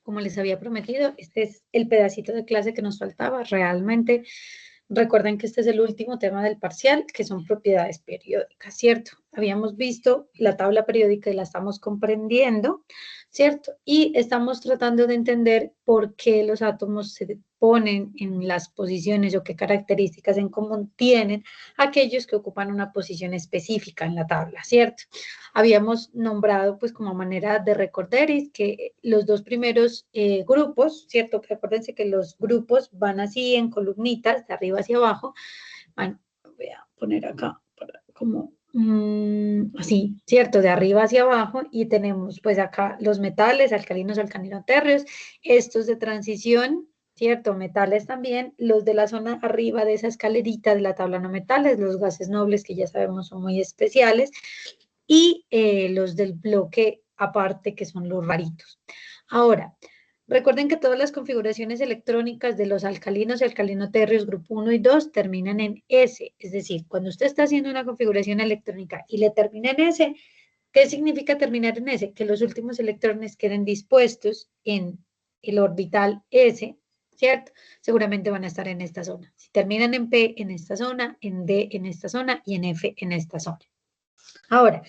como les había prometido, este es el pedacito de clase que nos faltaba. Realmente, recuerden que este es el último tema del parcial, que son propiedades periódicas, ¿cierto? Habíamos visto la tabla periódica y la estamos comprendiendo, ¿cierto? Y estamos tratando de entender por qué los átomos se ponen en las posiciones o qué características en común tienen aquellos que ocupan una posición específica en la tabla, ¿cierto? Habíamos nombrado, pues, como manera de recordar, es que los dos primeros grupos, ¿cierto? Acuérdense que los grupos van así en columnitas, de arriba hacia abajo. Bueno, voy a poner acá como así, ¿cierto? De arriba hacia abajo, y tenemos pues acá los metales, alcalinos, alcalino-térreos, estos de transición, ¿cierto? Metales también, los de la zona arriba de esa escalerita de la tabla no metales, los gases nobles que ya sabemos son muy especiales, y los del bloque aparte que son los raritos. Ahora, recuerden que todas las configuraciones electrónicas de los alcalinos y alcalino-térreos grupo 1 y 2 terminan en S, es decir, cuando usted está haciendo una configuración electrónica y le termina en S, ¿qué significa terminar en S? Que los últimos electrones queden dispuestos en el orbital S, ¿cierto? Seguramente van a estar en esta zona. Si terminan en P, en esta zona, en D, en esta zona, y en F, en esta zona. Ahora,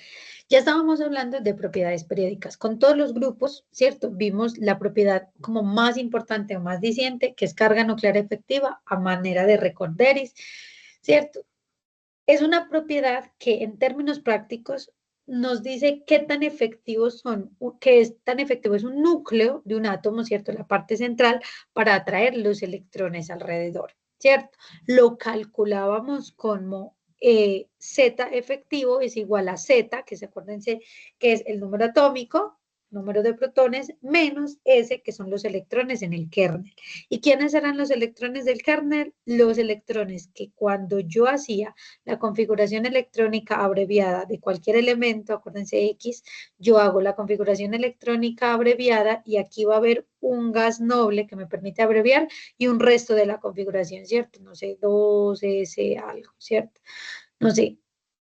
ya estábamos hablando de propiedades periódicas. Con todos los grupos, ¿cierto? Vimos la propiedad como más importante o más diciente, que es carga nuclear efectiva a manera de recorderis, ¿cierto? Es una propiedad que en términos prácticos nos dice qué tan efectivos son, qué es tan efectivo es un núcleo de un átomo, ¿cierto? La parte central para atraer los electrones alrededor, ¿cierto? Lo calculábamos como Z efectivo es igual a Z, que se acuérdense que es el número atómico, número de protones, menos S, que son los electrones en el kernel. ¿Y quiénes eran los electrones del kernel? Los electrones que cuando yo hacía la configuración electrónica abreviada de cualquier elemento, acuérdense X, yo hago la configuración electrónica abreviada y aquí va a haber un gas noble que me permite abreviar y un resto de la configuración, ¿cierto? No sé, 2S algo, ¿cierto? No sé.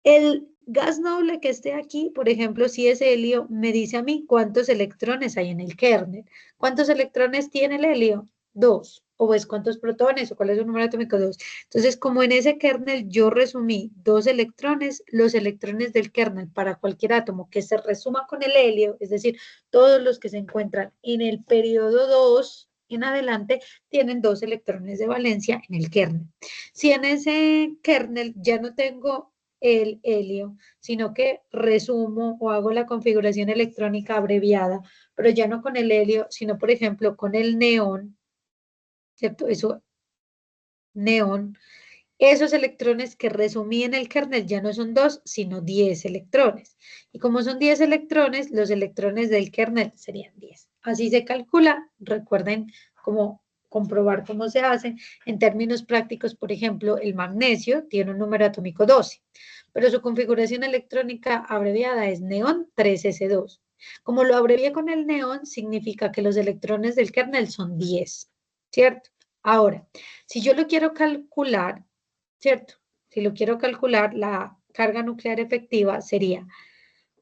El gas noble que esté aquí, por ejemplo, si es helio, me dice a mí cuántos electrones hay en el kernel. ¿Cuántos electrones tiene el helio? 2. O es cuántos protones, o cuál es su número atómico, 2. Entonces, como en ese kernel yo resumí 2 electrones, los electrones del kernel para cualquier átomo que se resuma con el helio, es decir, todos los que se encuentran en el periodo 2 en adelante, tienen 2 electrones de valencia en el kernel. Si en ese kernel ya no tengo el helio, sino que resumo o hago la configuración electrónica abreviada, pero ya no con el helio, sino por ejemplo con el neón, ¿cierto? Eso, neón. Esos electrones que resumí en el kernel ya no son 2, sino 10 electrones. Y como son 10 electrones, los electrones del kernel serían 10. Así se calcula. Recuerden cómo comprobar cómo se hace. En términos prácticos, por ejemplo, el magnesio tiene un número atómico 12, pero su configuración electrónica abreviada es neón 3s2. Como lo abrevié con el neón, significa que los electrones del kernel son 10, ¿cierto? Ahora, si yo lo quiero calcular, ¿cierto? Si lo quiero calcular, la carga nuclear efectiva sería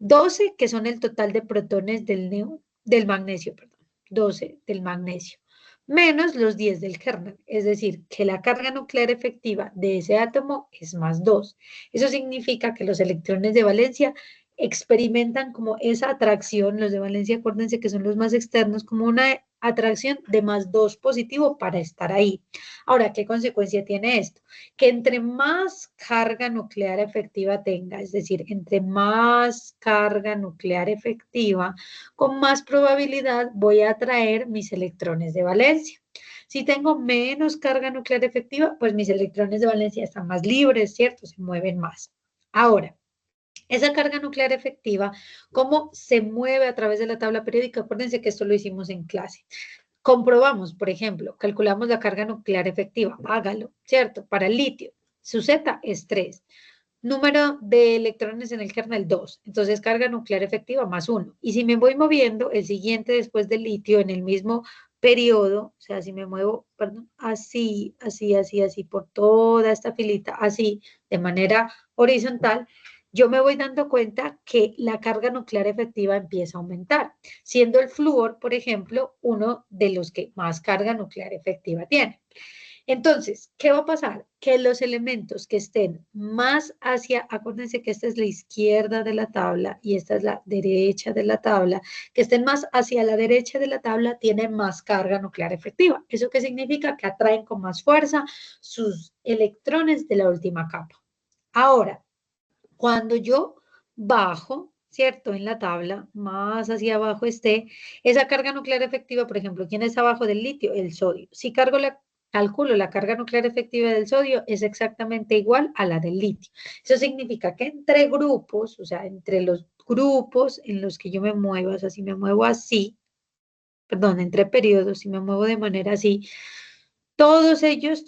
12, que son el total de protones del magnesio, perdón, 12 del magnesio, menos los 10 del kernel, es decir, que la carga nuclear efectiva de ese átomo es más 2. Eso significa que los electrones de valencia experimentan como esa atracción, los de valencia, acuérdense que son los más externos, como una atracción de más 2 positivo para estar ahí. Ahora, ¿qué consecuencia tiene esto? Que entre más carga nuclear efectiva tenga, es decir, entre más carga nuclear efectiva, con más probabilidad voy a atraer mis electrones de valencia. Si tengo menos carga nuclear efectiva, pues mis electrones de valencia están más libres, ¿cierto? Se mueven más. Ahora, esa carga nuclear efectiva, ¿cómo se mueve a través de la tabla periódica? Acuérdense que esto lo hicimos en clase. Comprobamos, por ejemplo, calculamos la carga nuclear efectiva, hágalo, ¿cierto? Para el litio, su Z es 3. Número de electrones en el kernel 2. Entonces, carga nuclear efectiva más 1. Y si me voy moviendo, el siguiente después del litio en el mismo periodo, o sea, si me muevo, perdón, así, por toda esta filita, así, de manera horizontal, yo me voy dando cuenta que la carga nuclear efectiva empieza a aumentar, siendo el flúor, por ejemplo, uno de los que más carga nuclear efectiva tiene. Entonces, ¿qué va a pasar? Que los elementos que estén más hacia, acuérdense que esta es la izquierda de la tabla y esta es la derecha de la tabla, que estén más hacia la derecha de la tabla tienen más carga nuclear efectiva. ¿Eso qué significa? Que atraen con más fuerza sus electrones de la última capa. Ahora, cuando yo bajo, ¿cierto? En la tabla, más hacia abajo esté, esa carga nuclear efectiva, por ejemplo, ¿quién está abajo del litio? El sodio. Si calculo la carga nuclear efectiva del sodio, es exactamente igual a la del litio. Eso significa que entre grupos, o sea, entre los grupos en los que yo me muevo, o sea, si me muevo así, perdón, entre periodos, si me muevo de manera así, todos ellos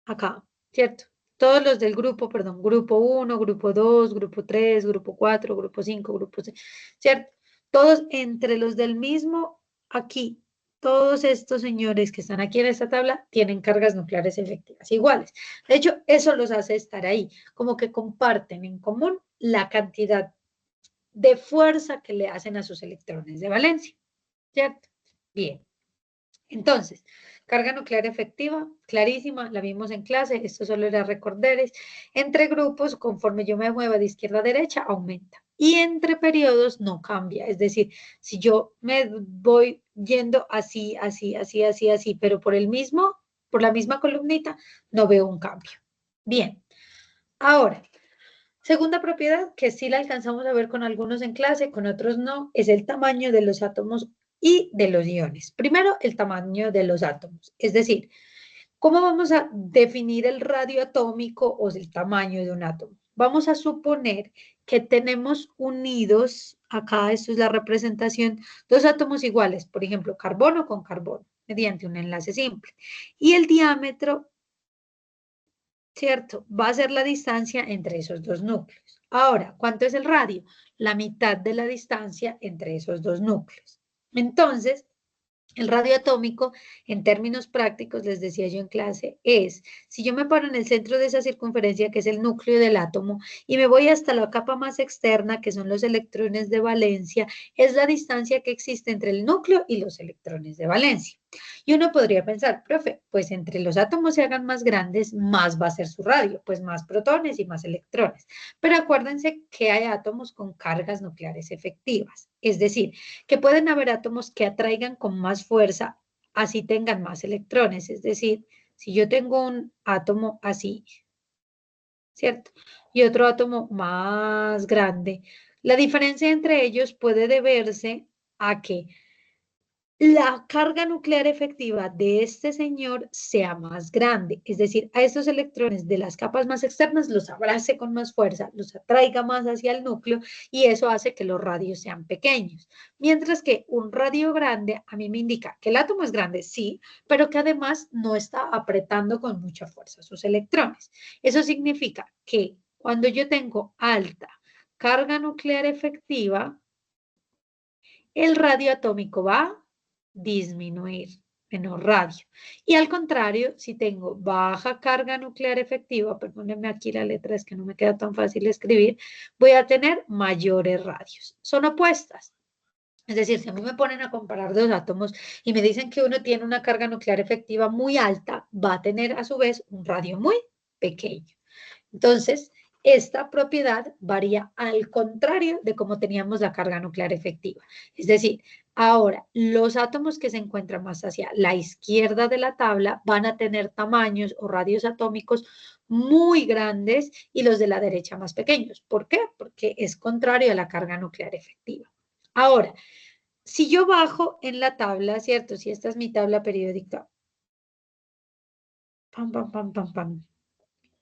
acá, ¿cierto? Todos los del grupo, perdón, grupo 1, grupo 2, grupo 3, grupo 4, grupo 5, grupo 6, ¿cierto? Todos entre los del mismo aquí, todos estos señores que están aquí en esta tabla tienen cargas nucleares efectivas iguales. De hecho, eso los hace estar ahí, como que comparten en común la cantidad de fuerza que le hacen a sus electrones de valencia, ¿cierto? Bien. Entonces, carga nuclear efectiva, clarísima, la vimos en clase, esto solo era recorderes. Entre grupos, conforme yo me mueva de izquierda a derecha, aumenta. Y entre periodos no cambia, es decir, si yo me voy yendo así, así, así, así, así, pero por la misma columnita, no veo un cambio. Bien, ahora, segunda propiedad, que sí la alcanzamos a ver con algunos en clase, con otros no, es el tamaño de los átomos y de los iones. Primero, el tamaño de los átomos, es decir, ¿cómo vamos a definir el radio atómico o el tamaño de un átomo? Vamos a suponer que tenemos unidos, acá esto es la representación, dos átomos iguales, por ejemplo, carbono con carbono, mediante un enlace simple. Y el diámetro, ¿cierto? Va a ser la distancia entre esos dos núcleos. Ahora, ¿cuánto es el radio? La mitad de la distancia entre esos dos núcleos. Entonces, el radio atómico, en términos prácticos, les decía yo en clase, es, si yo me paro en el centro de esa circunferencia, que es el núcleo del átomo, y me voy hasta la capa más externa, que son los electrones de valencia, es la distancia que existe entre el núcleo y los electrones de valencia. Y uno podría pensar, profe, pues entre los átomos se hagan más grandes, más va a ser su radio, pues más protones y más electrones. Pero acuérdense que hay átomos con cargas nucleares efectivas, es decir, que pueden haber átomos que atraigan con más fuerza, así tengan más electrones. Es decir, si yo tengo un átomo así, ¿cierto? Y otro átomo más grande, la diferencia entre ellos puede deberse a que la carga nuclear efectiva de este señor sea más grande, es decir, a estos electrones de las capas más externas los abrace con más fuerza, los atraiga más hacia el núcleo y eso hace que los radios sean pequeños. Mientras que un radio grande a mí me indica que el átomo es grande, sí, pero que además no está apretando con mucha fuerza sus electrones. Eso significa que cuando yo tengo alta carga nuclear efectiva, el radio atómico va a disminuir, menor radio. Y al contrario, si tengo baja carga nuclear efectiva, perdónenme aquí la letra, es que no me queda tan fácil escribir, voy a tener mayores radios. Son opuestas. Es decir, si a mí me ponen a comparar dos átomos y me dicen que uno tiene una carga nuclear efectiva muy alta, va a tener a su vez un radio muy pequeño. Entonces, esta propiedad varía al contrario de cómo teníamos la carga nuclear efectiva. Es decir, ahora los átomos que se encuentran más hacia la izquierda de la tabla van a tener tamaños o radios atómicos muy grandes y los de la derecha más pequeños. ¿Por qué? Porque es contrario a la carga nuclear efectiva. Ahora, si yo bajo en la tabla, ¿cierto? Si esta es mi tabla periódica, pam, pam, pam, pam, pam.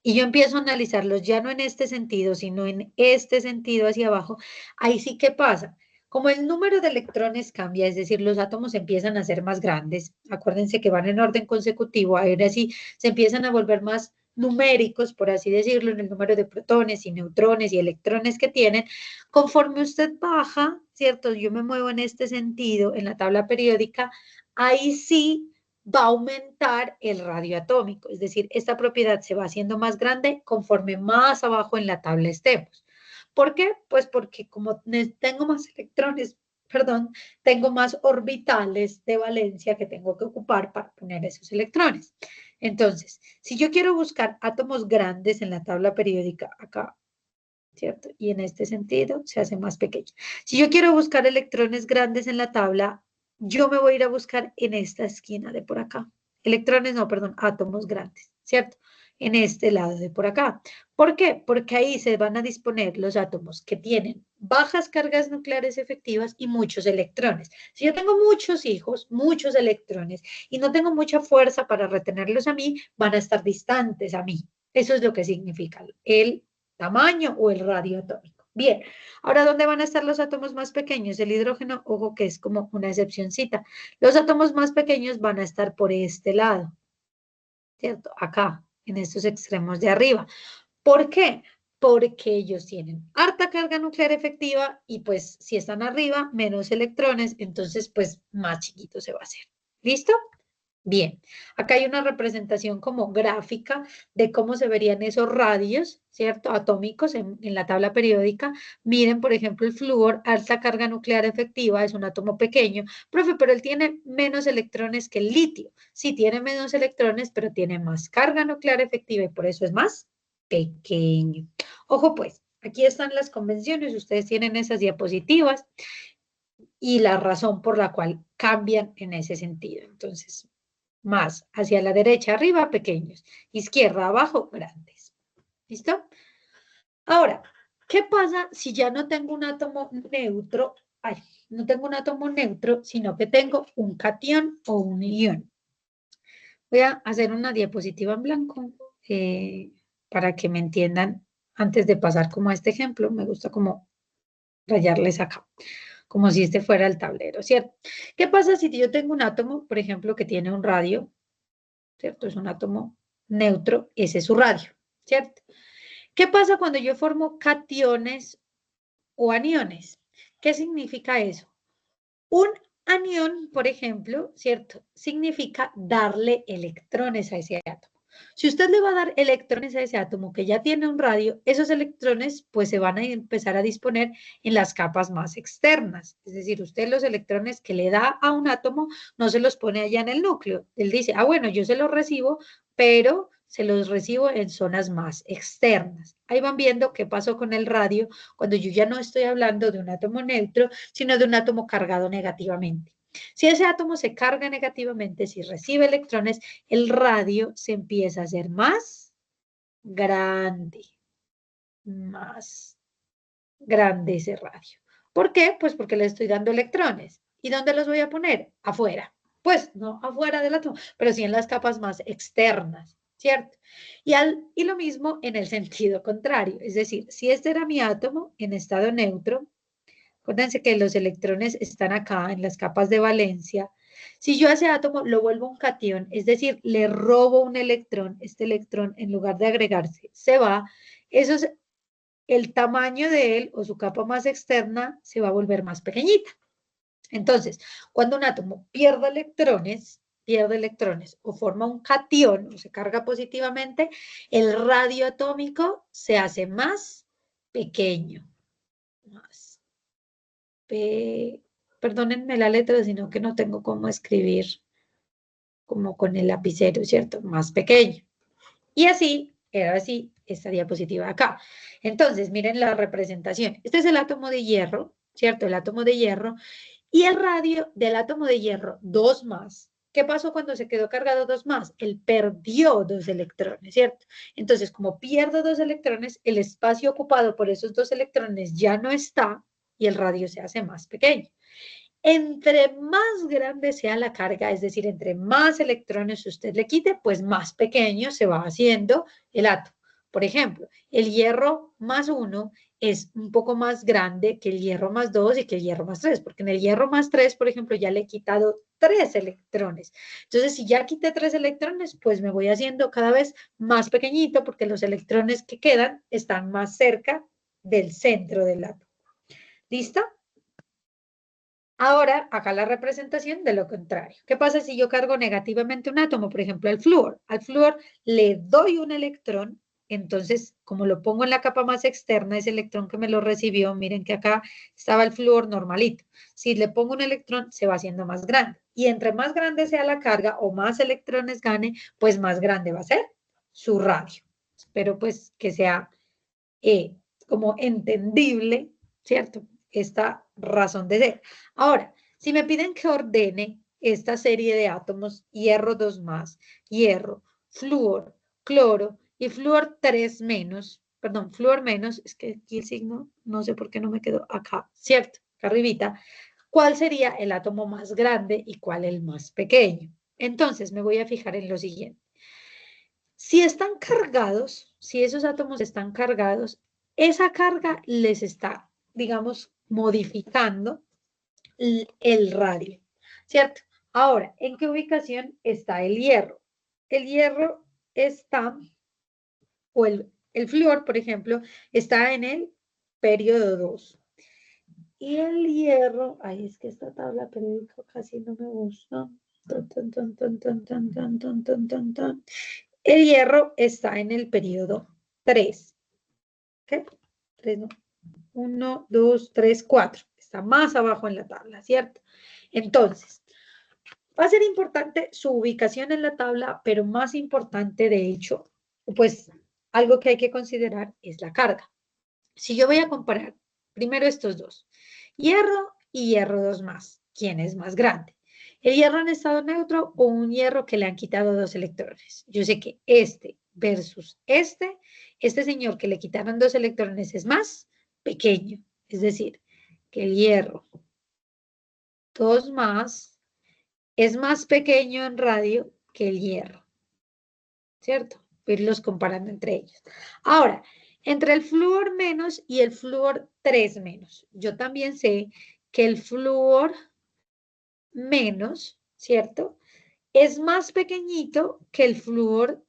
Y yo empiezo a analizarlos ya no en este sentido, sino en este sentido hacia abajo, ahí sí que pasa. Como el número de electrones cambia, es decir, los átomos empiezan a ser más grandes, acuérdense que van en orden consecutivo, ahora sí se empiezan a volver más numéricos, por así decirlo, en el número de protones y neutrones y electrones que tienen. Conforme usted baja, ¿cierto? Yo me muevo en este sentido, en la tabla periódica, ahí sí va a aumentar el radio atómico. Es decir, esta propiedad se va haciendo más grande conforme más abajo en la tabla estemos. ¿Por qué? Pues porque como tengo más electrones, perdón, tengo más orbitales de valencia que tengo que ocupar para poner esos electrones. Entonces, si yo quiero buscar átomos grandes en la tabla periódica, acá, ¿cierto? Y en este sentido se hace más pequeño. Si yo quiero buscar electrones grandes en la tabla, yo me voy a ir a buscar en esta esquina de por acá. Electrones, no, perdón, átomos grandes, ¿cierto? En este lado de por acá. ¿Por qué? Porque ahí se van a disponer los átomos que tienen bajas cargas nucleares efectivas y muchos electrones. Si yo tengo muchos hijos, muchos electrones, y no tengo mucha fuerza para retenerlos a mí, van a estar distantes a mí. Eso es lo que significa el tamaño o el radio atómico. Bien, ahora, ¿dónde van a estar los átomos más pequeños? El hidrógeno, ojo que es como una excepcioncita. Los átomos más pequeños van a estar por este lado, ¿cierto? Acá, en estos extremos de arriba. ¿Por qué? Porque ellos tienen harta carga nuclear efectiva y pues si están arriba, menos electrones, entonces pues más chiquito se va a hacer. ¿Listo? Bien, acá hay una representación como gráfica de cómo se verían esos radios, ¿cierto? Atómicos en la tabla periódica. Miren, por ejemplo, el flúor, alta carga nuclear efectiva, es un átomo pequeño. Profe, pero él tiene menos electrones que el litio. Sí, tiene menos electrones, pero tiene más carga nuclear efectiva y por eso es más pequeño. Ojo pues, aquí están las convenciones, ustedes tienen esas diapositivas y la razón por la cual cambian en ese sentido. Entonces, más hacia la derecha arriba, pequeños. Izquierda abajo, grandes. ¿Listo? Ahora, ¿qué pasa si ya no tengo un átomo neutro? Ay, no tengo un átomo neutro, sino que tengo un catión o un ion. Voy a hacer una diapositiva en blanco para que me entiendan antes de pasar como a este ejemplo. Me gusta como rayarles acá, como si este fuera el tablero, ¿cierto? ¿Qué pasa si yo tengo un átomo, por ejemplo, que tiene un radio? ¿Cierto? Es un átomo neutro, ese es su radio, ¿cierto? ¿Qué pasa cuando yo formo cationes o aniones? ¿Qué significa eso? Un anión, por ejemplo, ¿cierto? Significa darle electrones a ese átomo. Si usted le va a dar electrones a ese átomo que ya tiene un radio, esos electrones pues se van a empezar a disponer en las capas más externas. Es decir, usted los electrones que le da a un átomo no se los pone allá en el núcleo. Él dice, ah, bueno, yo se los recibo, pero se los recibo en zonas más externas. Ahí van viendo qué pasó con el radio cuando yo ya no estoy hablando de un átomo neutro, sino de un átomo cargado negativamente. Si ese átomo se carga negativamente, si recibe electrones, el radio se empieza a hacer más grande, más grande ese radio. ¿Por qué? Pues porque le estoy dando electrones. ¿Y dónde los voy a poner? Afuera. Pues no afuera del átomo, pero sí en las capas más externas, ¿cierto? Y lo mismo en el sentido contrario, es decir, si este era mi átomo en estado neutro, acuérdense que los electrones están acá en las capas de valencia. Si yo a ese átomo lo vuelvo un catión, es decir, le robo un electrón, este electrón en lugar de agregarse se va, eso es el tamaño de él o su capa más externa se va a volver más pequeñita. Entonces, cuando un átomo pierde electrones o forma un catión o se carga positivamente, el radio atómico se hace más pequeño, más perdónenme la letra, sino que no tengo cómo escribir como con el lapicero, ¿cierto? Más pequeño. Y así, era así, esta diapositiva acá. Entonces, miren la representación. Este es el átomo de hierro, ¿cierto? El átomo de hierro. Y el radio del átomo de hierro, 2 más. ¿Qué pasó cuando se quedó cargado 2 más? Él perdió 2 electrones, ¿cierto? Entonces, como pierdo 2 electrones, el espacio ocupado por esos 2 electrones ya no está y el radio se hace más pequeño. Entre más grande sea la carga, es decir, entre más electrones usted le quite, pues más pequeño se va haciendo el átomo. Por ejemplo, el hierro más 1 es un poco más grande que el hierro más 2 y que el hierro más 3, porque en el hierro más 3, por ejemplo, ya le he quitado 3 electrones. Entonces, si ya quité 3 electrones, pues me voy haciendo cada vez más pequeñito porque los electrones que quedan están más cerca del centro del átomo. ¿Listo? Ahora, acá la representación de lo contrario. ¿Qué pasa si yo cargo negativamente un átomo? Por ejemplo, al flúor. Al flúor le doy un electrón, entonces, como lo pongo en la capa más externa, ese electrón que me lo recibió, miren que acá estaba el flúor normalito. Si le pongo un electrón, se va haciendo más grande. Y entre más grande sea la carga o más electrones gane, pues más grande va a ser su radio. Espero pues que sea como entendible, ¿cierto? Esta razón de ser. Ahora, si me piden que ordene esta serie de átomos, hierro 2 más, hierro, flúor, cloro y flúor 3 menos, perdón, flúor menos, es que aquí el signo, no sé por qué no me quedó acá, ¿cierto? Acá arribita, ¿cuál sería el átomo más grande y cuál el más pequeño? Entonces me voy a fijar en lo siguiente. Si están cargados, si esos átomos están cargados, esa carga les está, digamos, modificando el radio, ¿cierto? Ahora, ¿en qué ubicación está el hierro? El hierro está, o el flúor, por ejemplo, está en el periodo 2. Y el hierro, ay, es que esta tabla periódica casi no me gusta. El hierro está en el periodo 3. ¿Qué? 3 no. 1, 2, 3, 4. Está más abajo en la tabla, ¿cierto? Entonces, va a ser importante su ubicación en la tabla, pero más importante, de hecho, pues algo que hay que considerar es la carga. Si yo voy a comparar primero estos dos, hierro y hierro 2 más, ¿quién es más grande? ¿El hierro en estado neutro o un hierro que le han quitado 2 electrones? Yo sé que este versus este señor que le quitaron 2 electrones es más pequeño. Es decir, que el hierro 2 más es más pequeño en radio que el hierro, ¿cierto? Voy a irlos comparando entre ellos. Ahora, entre el flúor menos y el flúor 3 menos, yo también sé que el flúor menos, ¿cierto? Es más pequeñito que el flúor,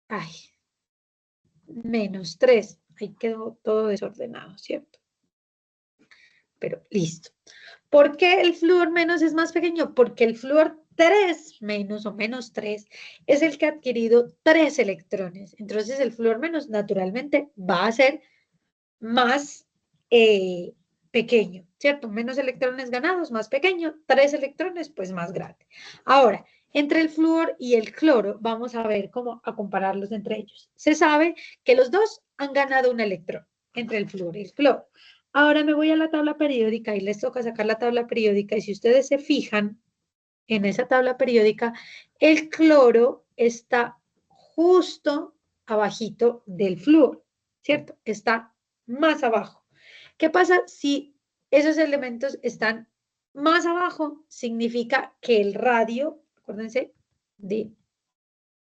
ay, menos 3. Ahí quedó todo desordenado, ¿cierto? Pero listo. ¿Por qué el flúor menos es más pequeño? Porque el flúor 3 menos o menos 3 es el que ha adquirido 3 electrones. Entonces el flúor menos naturalmente va a ser más pequeño, ¿cierto? Menos electrones ganados, más pequeño, 3 electrones, pues más grande. Ahora, entre el flúor y el cloro, vamos a ver cómo a compararlos entre ellos. Se sabe que los dos han ganado un electrón entre el flúor y el cloro. Ahora me voy a la tabla periódica y les toca sacar la tabla periódica y si ustedes se fijan en esa tabla periódica, el cloro está justo abajito del flúor, ¿cierto? Está más abajo. ¿Qué pasa si esos elementos están más abajo? Significa que el radio, acuérdense de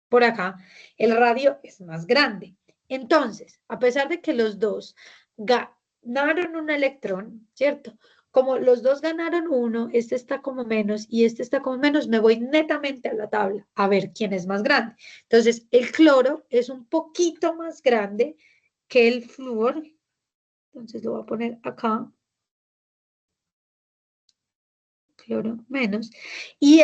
por acá, el radio es más grande. Entonces, a pesar de que los dos ganaron un electrón, ¿cierto? Como los dos ganaron uno, este está como menos y este está como menos, me voy netamente a la tabla a ver quién es más grande. Entonces, el cloro es un poquito más grande que el flúor. Entonces, lo voy a poner acá. Cloro menos. Y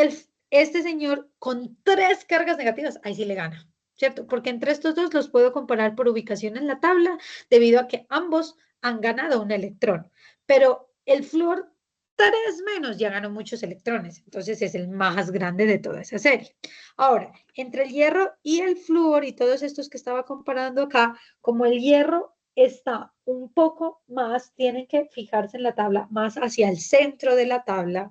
este señor con 3 cargas negativas, ahí sí le gana, ¿cierto? Porque entre estos dos los puedo comparar por ubicación en la tabla, debido a que ambos han ganado un electrón. Pero el flúor 3 menos ya ganó muchos electrones, entonces es el más grande de toda esa serie. Ahora, entre el hierro y el flúor y todos estos que estaba comparando acá, como el hierro está un poco más, tienen que fijarse en la tabla, más hacia el centro de la tabla,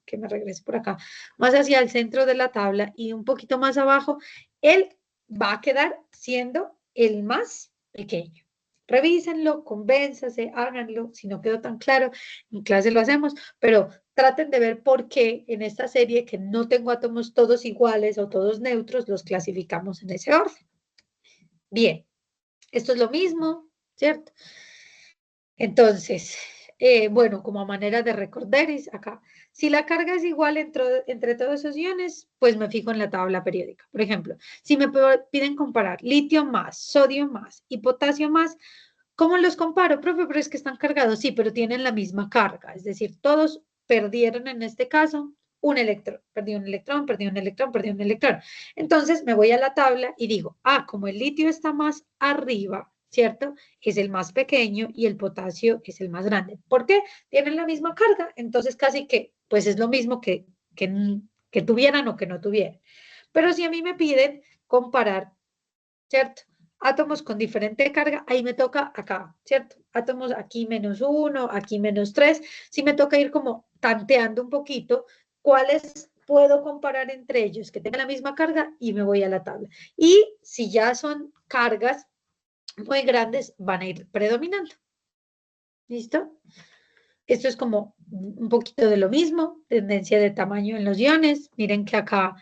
que me regrese por acá, más hacia el centro de la tabla y un poquito más abajo, él va a quedar siendo el más pequeño. Revísenlo, convénzase, háganlo. Si no quedó tan claro, en clase lo hacemos, pero traten de ver por qué en esta serie que no tengo átomos todos iguales o todos neutros, los clasificamos en ese orden. Bien, esto es lo mismo, ¿cierto? Entonces, bueno, como manera de recordar, acá, si la carga es igual entre todos esos iones, pues me fijo en la tabla periódica. Por ejemplo, si me piden comparar litio más, sodio más y potasio más, ¿Cómo los comparo, profe? Pero es que están cargados. Sí, pero tienen la misma carga. Es decir, todos perdieron en este caso un electrón. Perdí un electrón, perdí un electrón, perdí un electrón. Entonces me voy a la tabla y digo, como el litio está más arriba, ¿cierto? Es el más pequeño y el potasio es el más grande. ¿Por qué? Tienen la misma carga. Entonces casi que, pues es lo mismo que tuvieran o que no tuvieran. Pero si a mí me piden comparar, ¿cierto? Átomos con diferente carga, ahí me toca acá, ¿cierto? Átomos aquí -1, aquí -3. Sí me toca ir como tanteando un poquito cuáles puedo comparar entre ellos que tengan la misma carga y me voy a la tabla. Y si ya son cargas muy grandes, van a ir predominando. ¿Listo? Esto es como un poquito de lo mismo, tendencia de tamaño en los iones. Miren que acá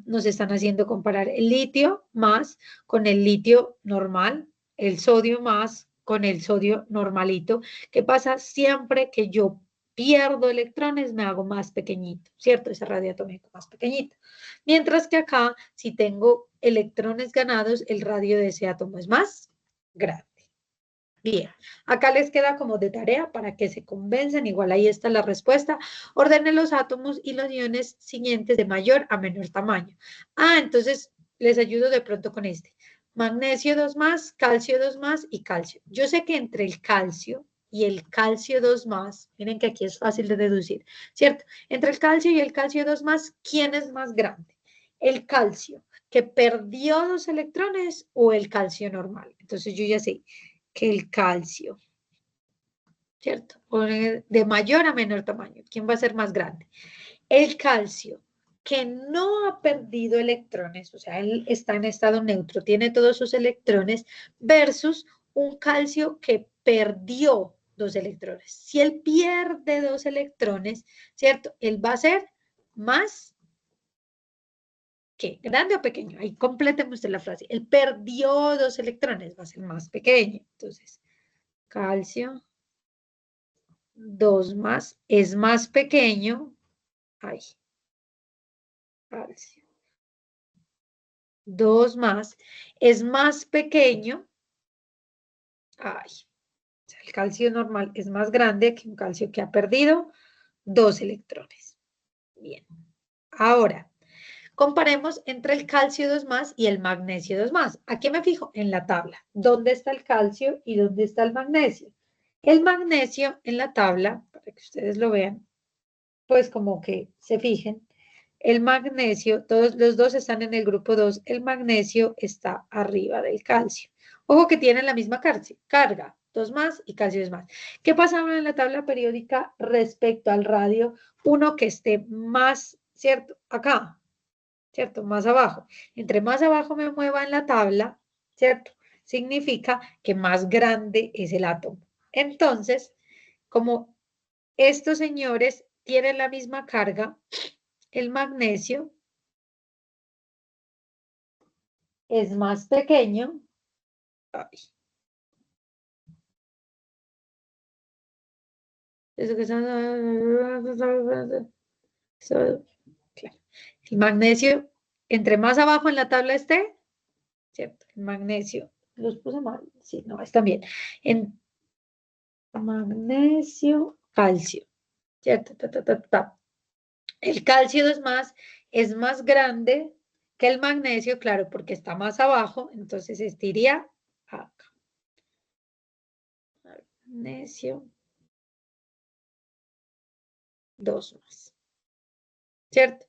nos están haciendo comparar el litio más con el litio normal, el sodio más con el sodio normalito. ¿Qué pasa? Siempre que yo pierdo electrones, me hago más pequeñito, ¿cierto? Ese radio atómico más pequeñito. Mientras que acá, si tengo electrones ganados, el radio de ese átomo es más grande. Bien, acá les queda como de tarea para que se convenzan, igual ahí está la respuesta. Ordenen los átomos y los iones siguientes de mayor a menor tamaño. Entonces les ayudo de pronto con este. Magnesio 2 más, calcio 2 más y calcio. Yo sé que entre el calcio y el calcio 2 más, miren que aquí es fácil de deducir, ¿cierto? Entre el calcio y el calcio 2 más, ¿quién es más grande? El calcio, que perdió 2 electrones o el calcio normal. Entonces yo ya sé que el calcio, ¿cierto? De mayor a menor tamaño. ¿Quién va a ser más grande? El calcio, que no ha perdido electrones, o sea, él está en estado neutro, tiene todos sus electrones, versus un calcio que perdió 2 electrones. Si él pierde 2 electrones, ¿cierto? Él va a ser más, ¿qué? ¿Grande o pequeño? Ahí compléteme usted la frase. Él perdió 2 electrones, va a ser más pequeño. Entonces, calcio 2 más es más pequeño. Ay, calcio. 2 más es más pequeño. Ay, o sea, el calcio normal es más grande que un calcio que ha perdido 2 electrones. Bien. Ahora, comparemos entre el calcio 2 más y el magnesio 2 más. ¿A qué me fijo? En la tabla. ¿Dónde está el calcio y dónde está el magnesio? El magnesio en la tabla, para que ustedes lo vean, pues como que se fijen, el magnesio, todos los dos están en el grupo 2, el magnesio está arriba del calcio. Ojo que tienen la misma carga, 2 más y calcio es más. ¿Qué pasa ahora en la tabla periódica respecto al radio? Uno que esté más, ¿cierto? Acá, ¿cierto? Más abajo. Entre más abajo me mueva en la tabla, ¿cierto? Significa que más grande es el átomo. Entonces, como estos señores tienen la misma carga, el magnesio es más pequeño. Ay, eso que claro. El magnesio, entre más abajo en la tabla esté, ¿cierto? El magnesio, los puse mal, sí, no, están bien. En magnesio, calcio, ¿cierto? El calcio es más grande que el magnesio, claro, porque está más abajo, entonces estaría acá. Magnesio, 2 más, ¿cierto?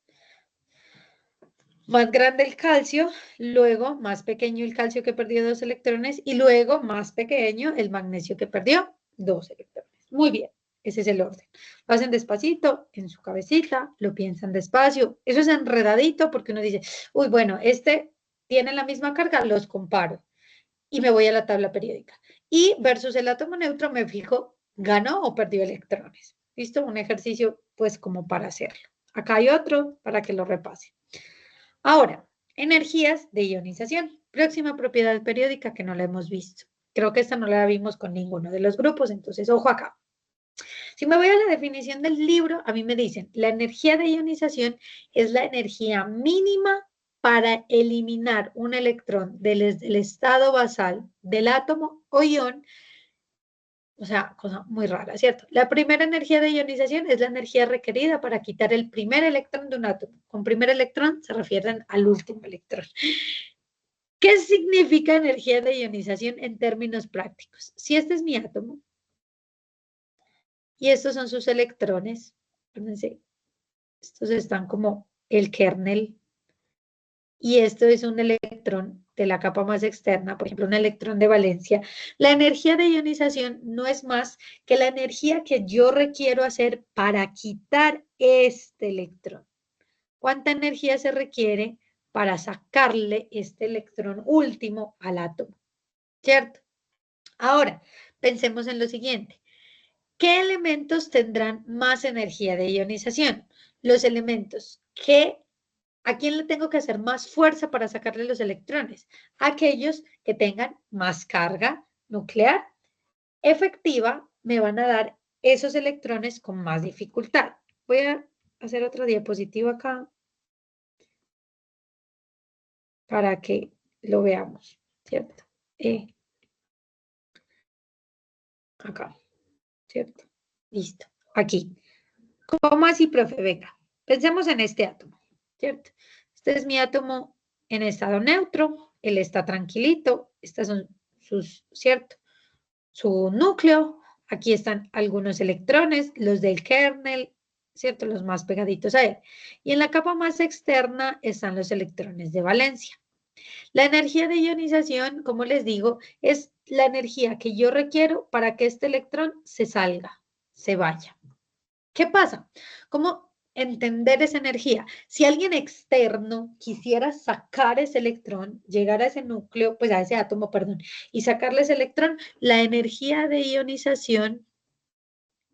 Más grande el calcio, luego más pequeño el calcio que perdió 2 electrones y luego más pequeño el magnesio que perdió 2 electrones. Muy bien, ese es el orden. Lo hacen despacito, en su cabecita, lo piensan despacio. Eso es enredadito porque uno dice, uy, bueno, este tiene la misma carga, los comparo y me voy a la tabla periódica. Y versus el átomo neutro me fijo, ¿ganó o perdió electrones? ¿Listo? Un ejercicio pues como para hacerlo. Acá hay otro para que lo repase. Ahora, energías de ionización. Próxima propiedad periódica que no la hemos visto. Creo que esta no la vimos con ninguno de los grupos, entonces ojo acá. Si me voy a la definición del libro, a mí me dicen, la energía de ionización es la energía mínima para eliminar un electrón del estado basal del átomo o ion. O sea, cosa muy rara, ¿cierto? La primera energía de ionización es la energía requerida para quitar el primer electrón de un átomo. Con primer electrón se refieren al último electrón. ¿Qué significa energía de ionización en términos prácticos? Si este es mi átomo y estos son sus electrones, fíjense, estos están como el kernel y esto es un electrón de la capa más externa, por ejemplo, un electrón de valencia. La energía de ionización no es más que la energía que yo requiero hacer para quitar este electrón. ¿Cuánta energía se requiere para sacarle este electrón último al átomo? ¿Cierto? Ahora, pensemos en lo siguiente. ¿Qué elementos tendrán más energía de ionización? Los elementos que ¿a quién le tengo que hacer más fuerza para sacarle los electrones? Aquellos que tengan más carga nuclear efectiva me van a dar esos electrones con más dificultad. Voy a hacer otra diapositiva acá para que lo veamos, ¿cierto? Acá, ¿cierto? Listo. Aquí. ¿Cómo así, profe? Venga, pensemos en este átomo, ¿cierto? Este es mi átomo en estado neutro, él está tranquilito, estos son sus, ¿cierto? Su núcleo, aquí están algunos electrones, los del kernel, ¿cierto? Los más pegaditos a él. Y en la capa más externa están los electrones de valencia. La energía de ionización, como les digo, es la energía que yo requiero para que este electrón se salga, se vaya. ¿Qué pasa? ¿Cómo entender esa energía? Si alguien externo quisiera sacar ese electrón, llegar a ese núcleo, pues a ese átomo, perdón, y sacarle ese electrón, la energía de ionización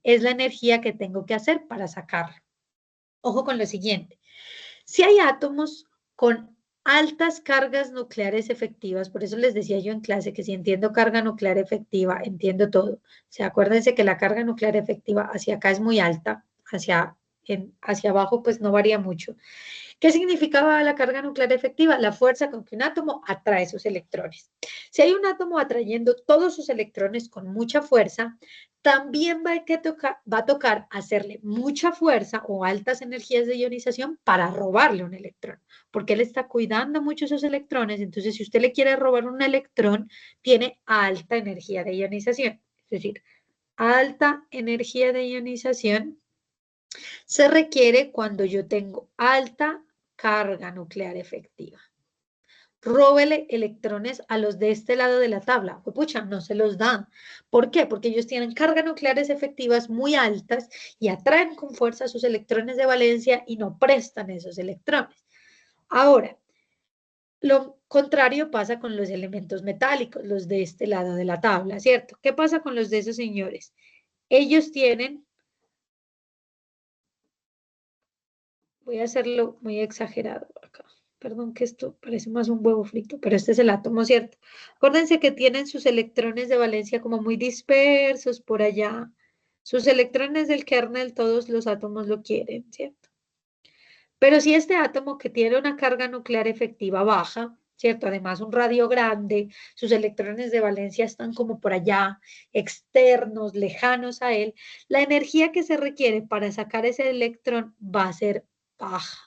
es la energía que tengo que hacer para sacarlo. Ojo con lo siguiente. Si hay átomos con altas cargas nucleares efectivas, por eso les decía yo en clase que si entiendo carga nuclear efectiva, entiendo todo. O sea, acuérdense que la carga nuclear efectiva hacia acá es muy alta, hacia abajo pues no varía mucho. ¿Qué significaba la carga nuclear efectiva? La fuerza con que un átomo atrae sus electrones. Si hay un átomo atrayendo todos sus electrones con mucha fuerza, también va a tocar hacerle mucha fuerza o altas energías de ionización para robarle un electrón, porque él está cuidando mucho esos electrones, entonces si usted le quiere robar un electrón, tiene alta energía de ionización, es decir, alta energía de ionización se requiere cuando yo tengo alta carga nuclear efectiva. Róbele electrones a los de este lado de la tabla. Pues, pucha, no se los dan. ¿Por qué? Porque ellos tienen cargas nucleares efectivas muy altas y atraen con fuerza sus electrones de valencia y no prestan esos electrones. Ahora, lo contrario pasa con los elementos metálicos, los de este lado de la tabla, ¿cierto? ¿Qué pasa con los de esos señores? Ellos tienen, voy a hacerlo muy exagerado acá. Perdón que esto parece más un huevo frito, pero este es el átomo, ¿cierto? Acuérdense que tienen sus electrones de valencia como muy dispersos por allá. Sus electrones del kernel, todos los átomos lo quieren, ¿cierto? Pero si este átomo que tiene una carga nuclear efectiva baja, ¿cierto? Además un radio grande, sus electrones de valencia están como por allá, externos, lejanos a él, la energía que se requiere para sacar ese electrón va a ser baja.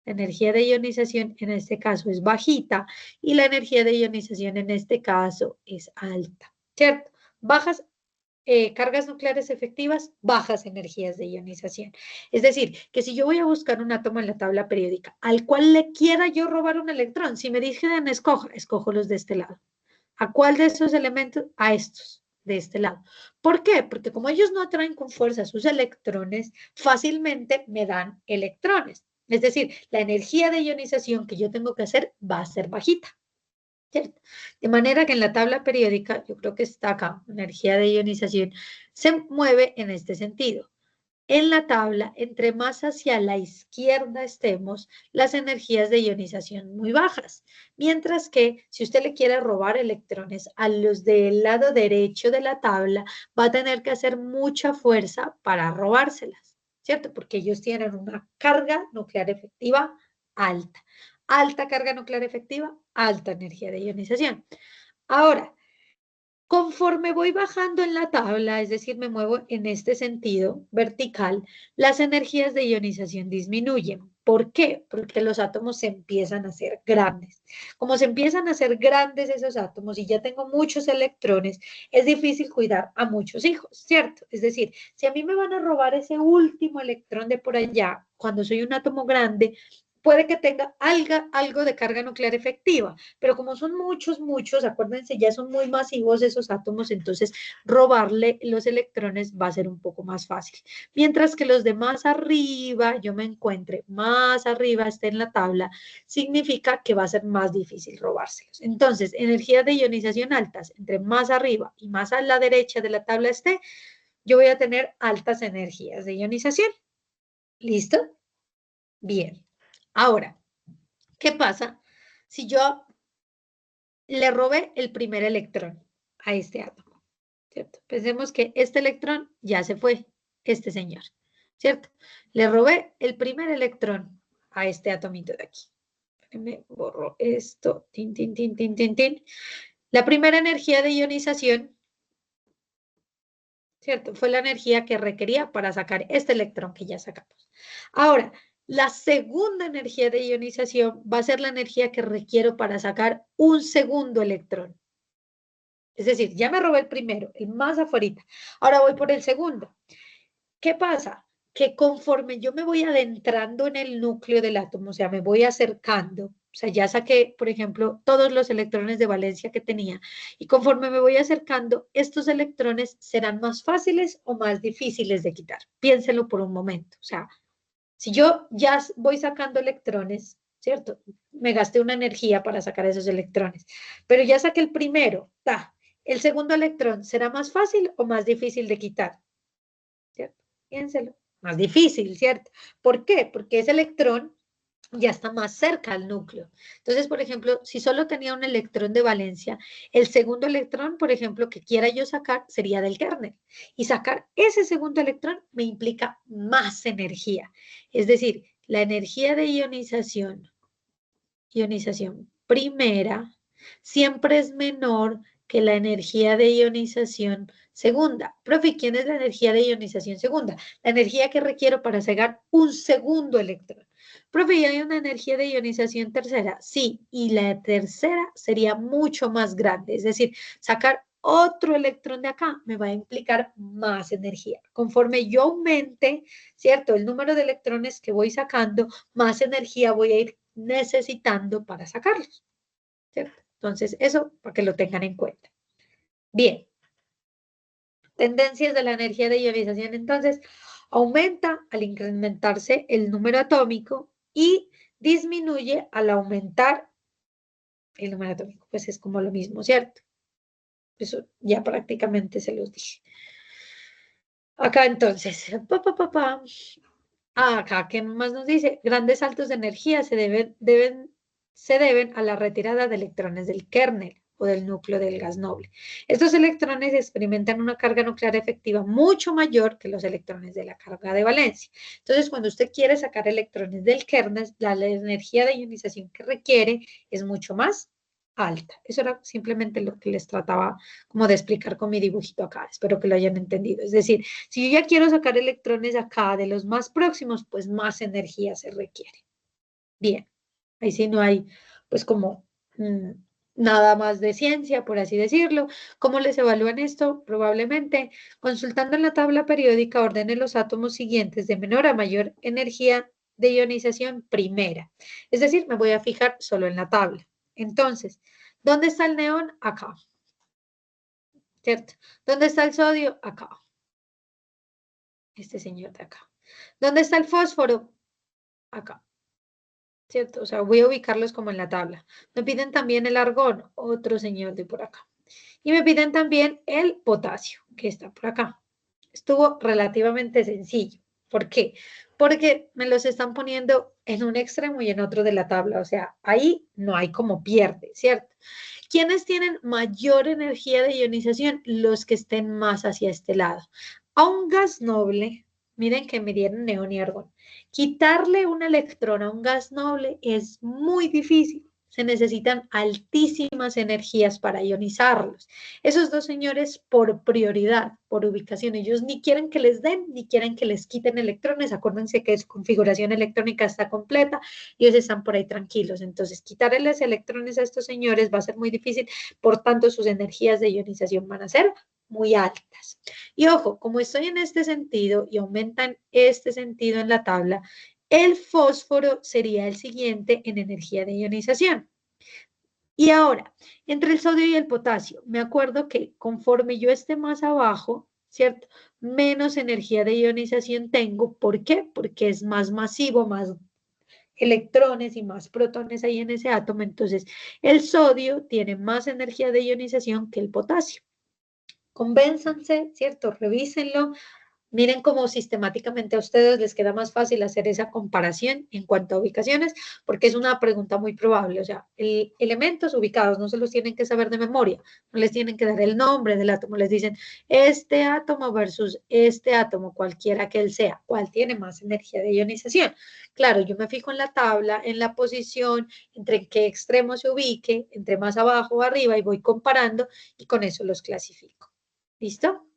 La energía de ionización en este caso es bajita y la energía de ionización en este caso es alta, ¿cierto? Bajas cargas nucleares efectivas, bajas energías de ionización. Es decir, que si yo voy a buscar un átomo en la tabla periódica al cual le quiera yo robar un electrón, si me dicen escojo los de este lado. ¿A cuál de esos elementos? A estos de este lado. ¿Por qué? Porque como ellos no atraen con fuerza sus electrones, fácilmente me dan electrones. Es decir, la energía de ionización que yo tengo que hacer va a ser bajita. ¿Cierto? De manera que en la tabla periódica, yo creo que está acá, energía de ionización, se mueve en este sentido. En la tabla, entre más hacia la izquierda estemos, las energías de ionización muy bajas. Mientras que si usted le quiere robar electrones a los del lado derecho de la tabla, va a tener que hacer mucha fuerza para robárselas, ¿cierto? Porque ellos tienen una carga nuclear efectiva alta. alta carga nuclear efectiva, alta energía de ionización. Ahora, conforme voy bajando en la tabla, es decir, me muevo en este sentido vertical, las energías de ionización disminuyen. ¿Por qué? Porque los átomos se empiezan a hacer grandes. Como se empiezan a hacer grandes esos átomos y ya tengo muchos electrones, es difícil cuidar a muchos hijos, ¿cierto? Es decir, si a mí me van a robar ese último electrón de por allá, cuando soy un átomo grande, puede que tenga algo de carga nuclear efectiva, pero como son muchos, acuérdense, ya son muy masivos esos átomos, entonces robarle los electrones va a ser un poco más fácil. Mientras que los de más arriba, yo me encuentre más arriba, esté en la tabla, significa que va a ser más difícil robárselos. Entonces, energías de ionización altas, entre más arriba y más a la derecha de la tabla esté, yo voy a tener altas energías de ionización. ¿Listo? Bien. Ahora, ¿qué pasa si yo le robé el primer electrón a este átomo? ¿Cierto? Pensemos que este electrón ya se fue, este señor, ¿cierto? Le robé el primer electrón a este atomito de aquí. Me borro esto, tin, tin, tin, tin, tin, tin. La primera energía de ionización, ¿cierto? Fue la energía que requería para sacar este electrón que ya sacamos. Ahora, la segunda energía de ionización va a ser la energía que requiero para sacar un segundo electrón. Es decir, ya me robé el primero, el más afuera. Ahora voy por el segundo. ¿Qué pasa? Que conforme yo me voy adentrando en el núcleo del átomo, o sea, me voy acercando, o sea, ya saqué, por ejemplo, todos los electrones de valencia que tenía, y conforme me voy acercando, estos electrones serán más fáciles o más difíciles de quitar. Piénsenlo por un momento. O sea, si yo ya voy sacando electrones, ¿cierto? Me gasté una energía para sacar esos electrones, pero ya saqué el primero, el segundo electrón, ¿será más fácil o más difícil de quitar? ¿Cierto? Piénselo. Más difícil, ¿cierto? ¿Por qué? Porque ese electrón ya está más cerca al núcleo. Entonces, por ejemplo, si solo tenía un electrón de valencia, el segundo electrón, por ejemplo, que quiera yo sacar, sería del kernel. Y sacar ese segundo electrón me implica más energía. Es decir, la energía de ionización primera siempre es menor que la energía de ionización segunda. Profe, ¿quién es la energía de ionización segunda? La energía que requiero para sacar un segundo electrón. Profe, ¿y hay una energía de ionización tercera? Sí, y la tercera sería mucho más grande, es decir, sacar otro electrón de acá me va a implicar más energía. Conforme yo aumente, ¿cierto? El número de electrones que voy sacando, más energía voy a ir necesitando para sacarlos, ¿cierto? Entonces, eso para que lo tengan en cuenta. Bien, tendencias de la energía de ionización, entonces, aumenta al incrementarse el número atómico y disminuye al aumentar el número atómico, pues es como lo mismo, ¿cierto? Eso ya prácticamente se los dije. Acá entonces, acá, ¿qué más nos dice? Grandes saltos de energía se deben a la retirada de electrones del kernel o del núcleo del gas noble. Estos electrones experimentan una carga nuclear efectiva mucho mayor que los electrones de la carga de valencia. Entonces, cuando usted quiere sacar electrones del kernel, la energía de ionización que requiere es mucho más alta. Eso era simplemente lo que les trataba como de explicar con mi dibujito acá. Espero que lo hayan entendido. Es decir, si yo ya quiero sacar electrones acá de los más próximos, pues más energía se requiere. Bien, ahí sí no hay pues como nada más de ciencia, por así decirlo. ¿Cómo les evalúan esto? Probablemente consultando en la tabla periódica ordenen los átomos siguientes de menor a mayor energía de ionización primera. Es decir, me voy a fijar solo en la tabla. Entonces, ¿dónde está el neón? Acá. ¿Cierto? ¿Dónde está el sodio? Acá. Este señor de acá. ¿Dónde está el fósforo? Acá. ¿Cierto? O sea, voy a ubicarlos como en la tabla. Me piden también el argón, otro señor de por acá. Y me piden también el potasio, que está por acá. Estuvo relativamente sencillo. ¿Por qué? Porque me los están poniendo en un extremo y en otro de la tabla. O sea, ahí no hay como pierde, ¿cierto? ¿Quiénes tienen mayor energía de ionización? Los que estén más hacia este lado. A un gas noble, miren que me dieron neón y argón. Quitarle un electrón a un gas noble es muy difícil. Se necesitan altísimas energías para ionizarlos. Esos dos señores por prioridad, por ubicación, ellos ni quieren que les den, ni quieren que les quiten electrones. Acuérdense que su configuración electrónica está completa y ellos están por ahí tranquilos. Entonces, quitarles electrones a estos señores va a ser muy difícil, por tanto, sus energías de ionización van a ser muy altas. Y ojo, como estoy en este sentido y aumentan este sentido en la tabla, el fósforo sería el siguiente en energía de ionización. Y ahora, entre el sodio y el potasio, me acuerdo que conforme yo esté más abajo, ¿cierto? Menos energía de ionización tengo. ¿Por qué? Porque es más masivo, más electrones y más protones ahí en ese átomo. Entonces, el sodio tiene más energía de ionización que el potasio. Convénzanse, ¿cierto? Revísenlo. Miren cómo sistemáticamente a ustedes les queda más fácil hacer esa comparación en cuanto a ubicaciones, porque es una pregunta muy probable. O sea, elementos ubicados no se los tienen que saber de memoria, no les tienen que dar el nombre del átomo, les dicen este átomo versus este átomo, cualquiera que él sea, ¿cuál tiene más energía de ionización? Claro, yo me fijo en la tabla, en la posición, entre qué extremo se ubique, entre más abajo o arriba, y voy comparando y con eso los clasifico. ¿Listo?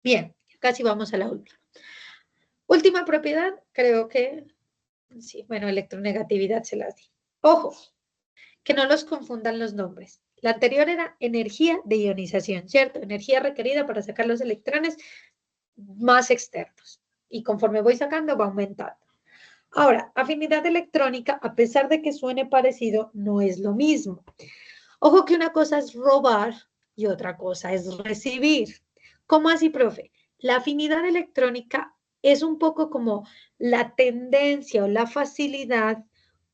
Bien, casi vamos a la última. Última propiedad, creo que, sí, bueno, electronegatividad se las di. Ojo, que no los confundan los nombres. La anterior era energía de ionización, ¿cierto? Energía requerida para sacar los electrones más externos. Y conforme voy sacando, va aumentando. Ahora, afinidad electrónica, a pesar de que suene parecido, no es lo mismo. Ojo que una cosa es robar y otra cosa es recibir. ¿Cómo así, profe? La afinidad electrónica es un poco como la tendencia o la facilidad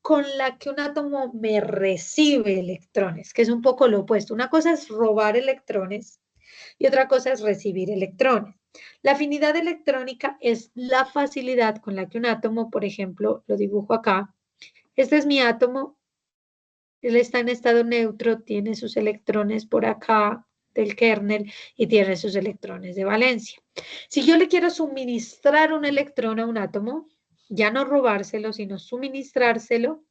con la que un átomo me recibe electrones, que es un poco lo opuesto. Una cosa es robar electrones y otra cosa es recibir electrones. La afinidad electrónica es la facilidad con la que un átomo, por ejemplo, lo dibujo acá. Este es mi átomo, él está en estado neutro, tiene sus electrones por acá del kernel y tiene sus electrones de valencia. Si yo le quiero suministrar un electrón a un átomo, ya no robárselo, sino suministrárselo,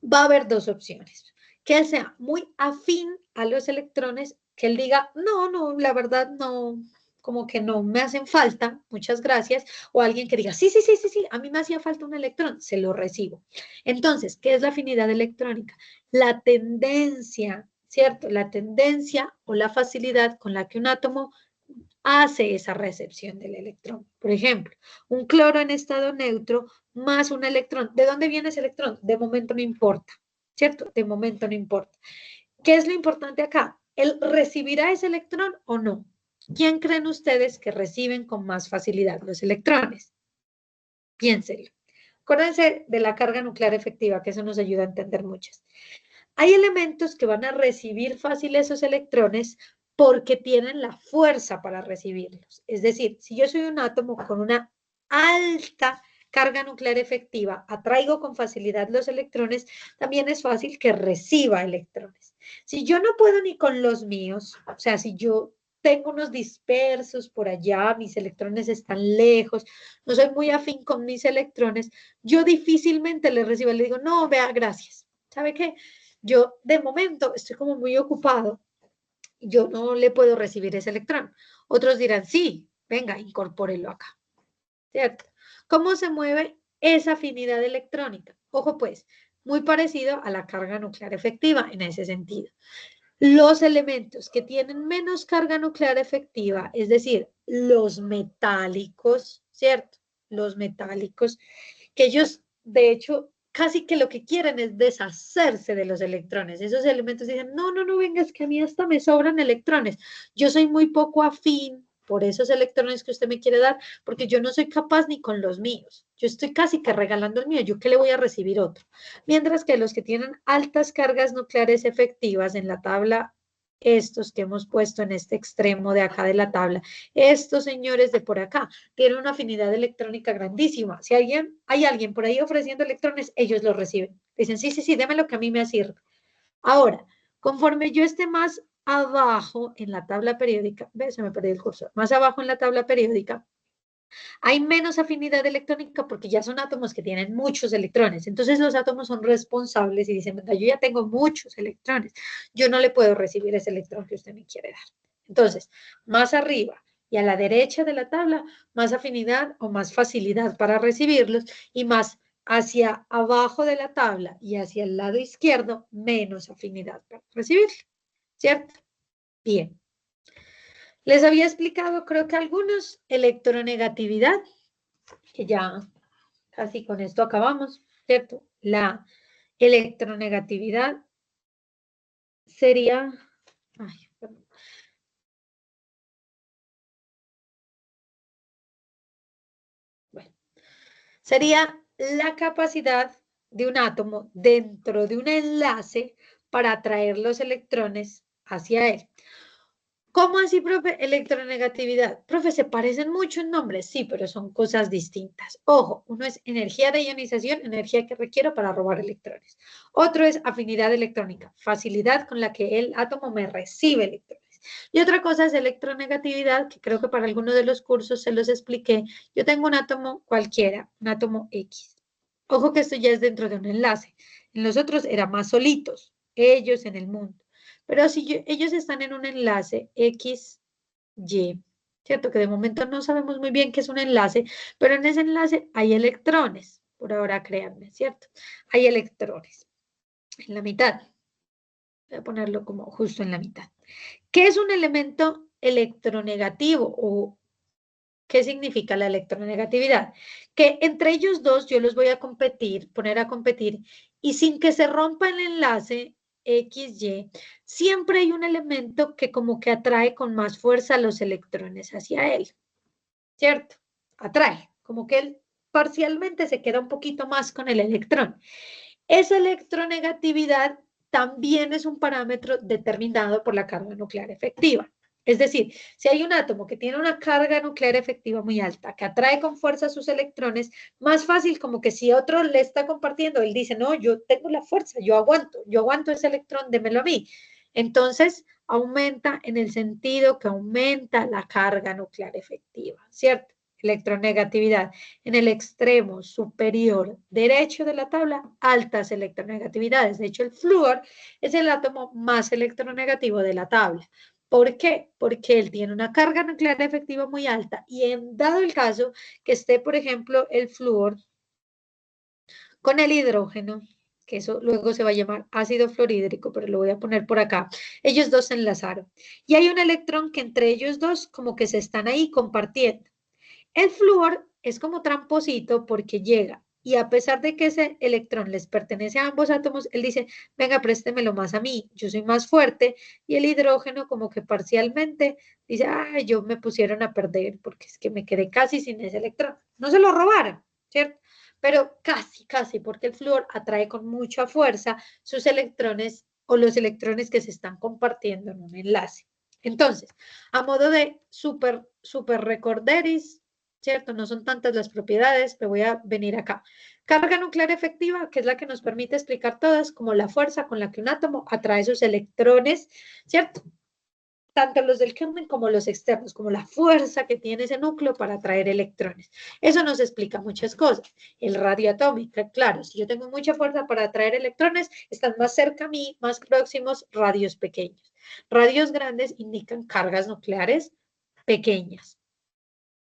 va a haber dos opciones. Que él sea muy afín a los electrones, que él diga, no, la verdad no, como que no me hacen falta, muchas gracias, o alguien que diga, sí, a mí me hacía falta un electrón, se lo recibo. Entonces, ¿qué es la afinidad electrónica? La tendencia, ¿cierto? La tendencia o la facilidad con la que un átomo hace esa recepción del electrón. Por ejemplo, un cloro en estado neutro más un electrón. ¿De dónde viene ese electrón? De momento no importa, ¿cierto? De momento no importa. ¿Qué es lo importante acá? ¿Él recibirá ese electrón o no? ¿Quién creen ustedes que reciben con más facilidad los electrones? Piénsenlo. Acuérdense de la carga nuclear efectiva, que eso nos ayuda a entender muchas. Hay elementos que van a recibir fácil esos electrones porque tienen la fuerza para recibirlos. Es decir, si yo soy un átomo con una alta carga nuclear efectiva, atraigo con facilidad los electrones, también es fácil que reciba electrones. Si yo no puedo ni con los míos, o sea, si yo tengo unos dispersos por allá, mis electrones están lejos, no soy muy afín con mis electrones, yo difícilmente les recibo, le digo, no, vea, gracias. ¿Sabe qué? Yo de momento estoy como muy ocupado, yo no le puedo recibir ese electrón. Otros dirán, sí, venga, incorpórelo acá, ¿cierto? ¿Cómo se mueve esa afinidad electrónica? Ojo pues, muy parecido a la carga nuclear efectiva en ese sentido. Los elementos que tienen menos carga nuclear efectiva, es decir, los metálicos, ¿cierto? Los metálicos, que ellos, de hecho, casi que lo que quieren es deshacerse de los electrones. Esos elementos dicen, no, venga, es que a mí hasta me sobran electrones. Yo soy muy poco afín por esos electrones que usted me quiere dar, porque yo no soy capaz ni con los míos. Yo estoy casi que regalando el mío. ¿Yo qué le voy a recibir otro? Mientras que los que tienen altas cargas nucleares efectivas en la tabla, estos que hemos puesto en este extremo de acá de la tabla, estos señores de por acá, tienen una afinidad electrónica grandísima. Si hay alguien por ahí ofreciendo electrones, ellos los reciben. Dicen, sí, déme lo que a mí me sirve. Ahora, conforme yo esté más abajo en la tabla periódica, ¿ves? Se me perdió el cursor. Más abajo en la tabla periódica, Hay menos afinidad electrónica porque ya son átomos que tienen muchos electrones. Entonces los átomos son responsables y dicen, venga, yo ya tengo muchos electrones, yo no le puedo recibir ese electrón que usted me quiere dar. Entonces, más arriba y a la derecha de la tabla, más afinidad o más facilidad para recibirlos y más hacia abajo de la tabla y hacia el lado izquierdo, menos afinidad para recibirlo, ¿cierto? Bien. Les había explicado, creo que algunos, electronegatividad, que ya casi con esto acabamos, ¿cierto? La electronegatividad sería, ay, perdón. Bueno, sería la capacidad de un átomo dentro de un enlace para atraer los electrones hacia él. ¿Cómo así, profe? Electronegatividad. Profe, ¿se parecen mucho en nombres? Sí, pero son cosas distintas. Ojo, uno es energía de ionización, energía que requiero para robar electrones. Otro es afinidad electrónica, facilidad con la que el átomo me recibe electrones. Y otra cosa es electronegatividad, que creo que para alguno de los cursos se los expliqué. Yo tengo un átomo cualquiera, un átomo X. Ojo que esto ya es dentro de un enlace. En los otros era más solitos, ellos en el mundo. Pero si ellos están en un enlace X, Y, ¿cierto? Que de momento no sabemos muy bien qué es un enlace, pero en ese enlace hay electrones. Por ahora, créanme, ¿cierto? Hay electrones en la mitad. Voy a ponerlo como justo en la mitad. ¿Qué es un elemento electronegativo o qué significa la electronegatividad? Que entre ellos dos yo los voy a poner a competir y sin que se rompa el enlace XY, siempre hay un elemento que como que atrae con más fuerza los electrones hacia él, ¿cierto? Atrae, como que él parcialmente se queda un poquito más con el electrón. Esa electronegatividad también es un parámetro determinado por la carga nuclear efectiva. Es decir, si hay un átomo que tiene una carga nuclear efectiva muy alta, que atrae con fuerza sus electrones, más fácil como que si otro le está compartiendo, él dice, no, yo tengo la fuerza, yo aguanto ese electrón, démelo a mí. Entonces, aumenta en el sentido que aumenta la carga nuclear efectiva, ¿cierto? Electronegatividad. En el extremo superior derecho de la tabla, altas electronegatividades. De hecho, el flúor es el átomo más electronegativo de la tabla. ¿Por qué? Porque él tiene una carga nuclear efectiva muy alta y en dado el caso que esté, por ejemplo, el flúor con el hidrógeno, que eso luego se va a llamar ácido fluorhídrico, pero lo voy a poner por acá. Ellos dos se enlazaron. Y hay un electrón que entre ellos dos como que se están ahí compartiendo. El flúor es como tramposito porque llega y a pesar de que ese electrón les pertenece a ambos átomos, él dice, venga, préstemelo más a mí, yo soy más fuerte, y el hidrógeno como que parcialmente dice, ay, yo me pusieron a perder porque es que me quedé casi sin ese electrón. No se lo robaron, ¿cierto? Pero casi, porque el flúor atrae con mucha fuerza sus electrones o los electrones que se están compartiendo en un enlace. Entonces, a modo de super recorderis, ¿cierto? No son tantas las propiedades, me voy a venir acá. Carga nuclear efectiva, que es la que nos permite explicar todas, como la fuerza con la que un átomo atrae sus electrones, ¿cierto? Tanto los del Kelvin como los externos, como la fuerza que tiene ese núcleo para atraer electrones. Eso nos explica muchas cosas. El radio atómico, claro, si yo tengo mucha fuerza para atraer electrones, están más cerca a mí, más próximos radios pequeños. Radios grandes indican cargas nucleares pequeñas.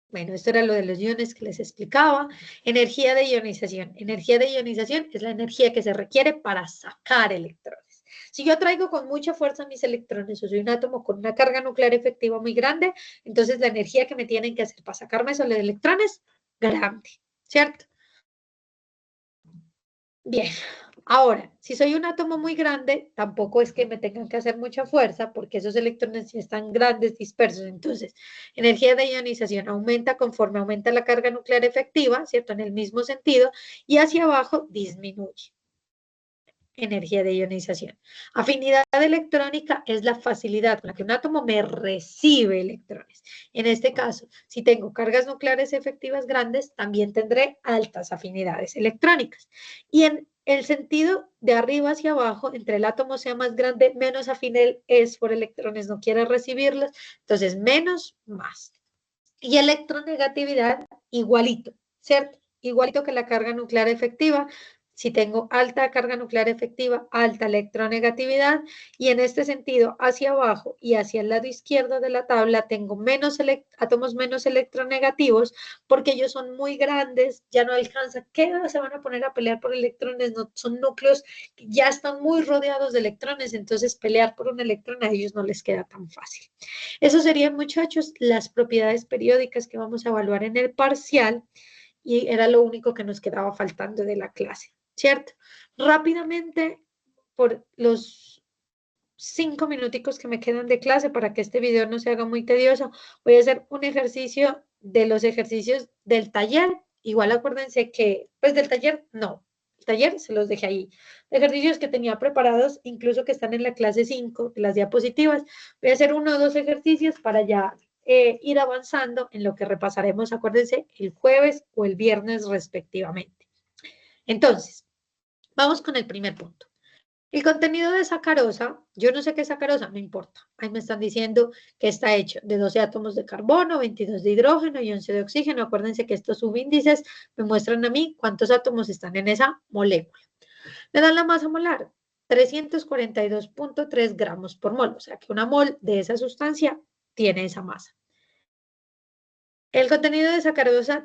Bueno, esto era lo de los iones que les explicaba. Energía de ionización. Energía de ionización es la energía que se requiere para sacar electrones. Si yo traigo con mucha fuerza mis electrones o soy un átomo con una carga nuclear efectiva muy grande, entonces la energía que me tienen que hacer para sacarme esos electrones, grande, ¿cierto? Bien, ahora, si soy un átomo muy grande, tampoco es que me tengan que hacer mucha fuerza porque esos electrones ya están grandes, dispersos. Entonces, energía de ionización aumenta conforme aumenta la carga nuclear efectiva, ¿cierto? En el mismo sentido, y hacia abajo disminuye. Energía de ionización. Afinidad electrónica es la facilidad con la que un átomo me recibe electrones. En este caso, si tengo cargas nucleares efectivas grandes, también tendré altas afinidades electrónicas. Y en el sentido de arriba hacia abajo, entre el átomo sea más grande, menos afín es por electrones, no quiere recibirlos, entonces menos, más. Y electronegatividad igualito, ¿cierto? Igualito que la carga nuclear efectiva. Si tengo alta carga nuclear efectiva, alta electronegatividad, y en este sentido, hacia abajo y hacia el lado izquierdo de la tabla, tengo menos átomos menos electronegativos, porque ellos son muy grandes, ya no alcanzan, ¿qué se van a poner a pelear por electrones? No, son núcleos que ya están muy rodeados de electrones, entonces pelear por un electrón a ellos no les queda tan fácil. Eso serían, muchachos, las propiedades periódicas que vamos a evaluar en el parcial, y era lo único que nos quedaba faltando de la clase, ¿cierto? Rápidamente, por los 5 minuticos que me quedan de clase, para que este video no se haga muy tedioso, voy a hacer un ejercicio de los ejercicios del taller. Igual acuérdense que, pues del taller, no, el taller se los dejé ahí. Ejercicios que tenía preparados, incluso que están en la clase 5, las diapositivas. Voy a hacer 1 o 2 ejercicios para ya ir avanzando en lo que repasaremos, acuérdense, el jueves o el viernes respectivamente. Entonces, vamos con el primer punto. El contenido de sacarosa, yo no sé qué es sacarosa, no importa. Ahí me están diciendo que está hecho de 12 átomos de carbono, 22 de hidrógeno y 11 de oxígeno. Acuérdense que estos subíndices me muestran a mí cuántos átomos están en esa molécula. Me dan la masa molar, 342.3 gramos por mol. O sea que una mol de esa sustancia tiene esa masa. El contenido de sacarosa,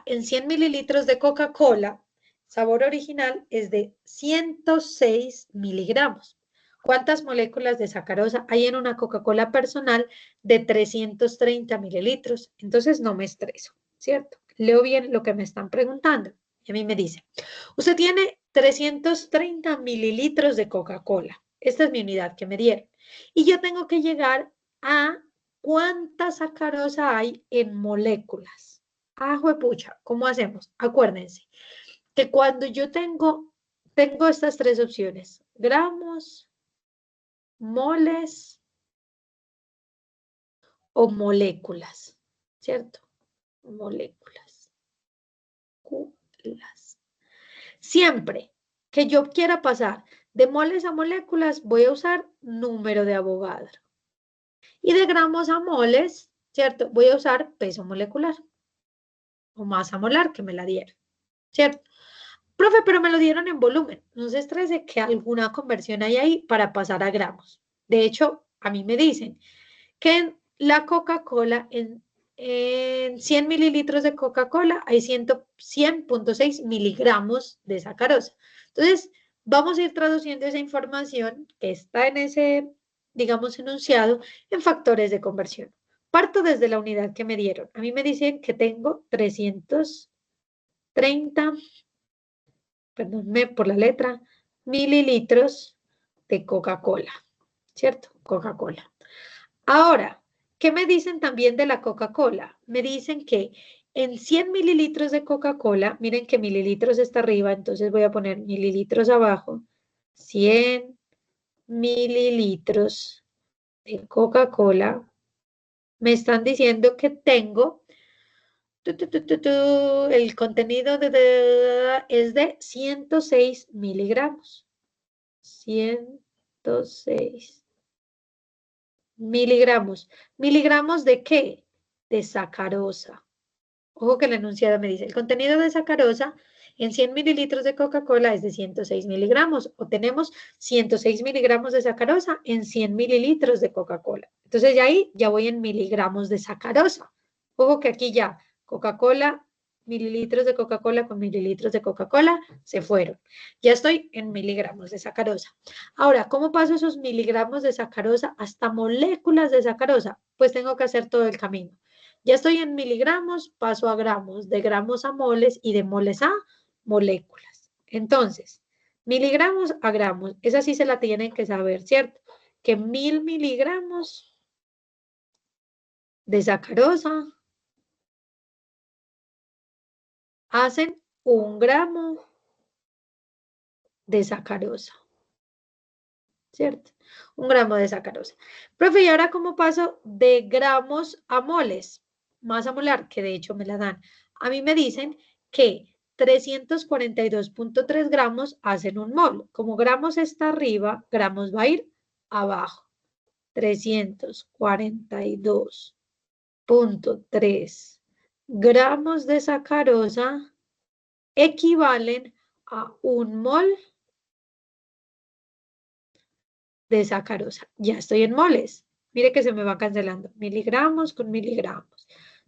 en 100 mililitros de Coca-Cola, sabor original, es de 106 miligramos. ¿Cuántas moléculas de sacarosa hay en una Coca-Cola personal de 330 mililitros? Entonces no me estreso, ¿cierto? Leo bien lo que me están preguntando. Y a mí me dice, usted tiene 330 mililitros de Coca-Cola. Esta es mi unidad que me dieron. Y yo tengo que llegar a ¿cuánta sacarosa hay en moléculas? Ah, juepucha, ¿cómo hacemos? Acuérdense que cuando yo tengo estas 3 opciones, gramos, moles o moléculas, ¿cierto? Moléculas. Siempre que yo quiera pasar de moles a moléculas, voy a usar número de Avogadro. Y de gramos a moles, ¿cierto? Voy a usar peso molecular o masa molar que me la dieron, ¿cierto? Profe, pero me lo dieron en volumen. No se estrese que alguna conversión hay ahí para pasar a gramos. De hecho, a mí me dicen que en la Coca-Cola, en 100 mililitros de Coca-Cola, hay 100.6 miligramos de sacarosa. Entonces, vamos a ir traduciendo esa información que está en ese, digamos, enunciado en factores de conversión. Parto desde la unidad que me dieron. A mí me dicen que tengo 330, perdónme por la letra, mililitros de Coca-Cola, ¿cierto? Coca-Cola. Ahora, ¿qué me dicen también de la Coca-Cola? Me dicen que en 100 mililitros de Coca-Cola, miren que mililitros está arriba, entonces voy a poner mililitros abajo, 100 mililitros de Coca-Cola, me están diciendo que tengo el contenido es de 106 miligramos. 106 miligramos. ¿Miligramos de qué? De sacarosa. Ojo que el enunciado me dice, el contenido de sacarosa en 100 mililitros de Coca-Cola es de 106 miligramos. O tenemos 106 miligramos de sacarosa en 100 mililitros de Coca-Cola. Entonces ya ahí ya voy en miligramos de sacarosa. Ojo que aquí ya Coca-Cola, mililitros de Coca-Cola con mililitros de Coca-Cola se fueron. Ya estoy en miligramos de sacarosa. Ahora, ¿cómo paso esos miligramos de sacarosa hasta moléculas de sacarosa? Pues tengo que hacer todo el camino. Ya estoy en miligramos, paso a gramos, de gramos a moles y de moles a moléculas. Entonces, miligramos a gramos, esa sí se la tienen que saber, ¿cierto? Que 1000 miligramos de sacarosa hacen 1 gramo de sacarosa, ¿cierto? 1 gramo de sacarosa. Profe, ¿y ahora cómo paso de gramos a moles? Masa molar, que de hecho me la dan. A mí me dicen que 342.3 gramos hacen 1 mol. Como gramos está arriba, gramos va a ir abajo. 342.3 gramos de sacarosa equivalen a 1 mol de sacarosa. Ya estoy en moles. Mire que se me va cancelando. Miligramos con miligramos.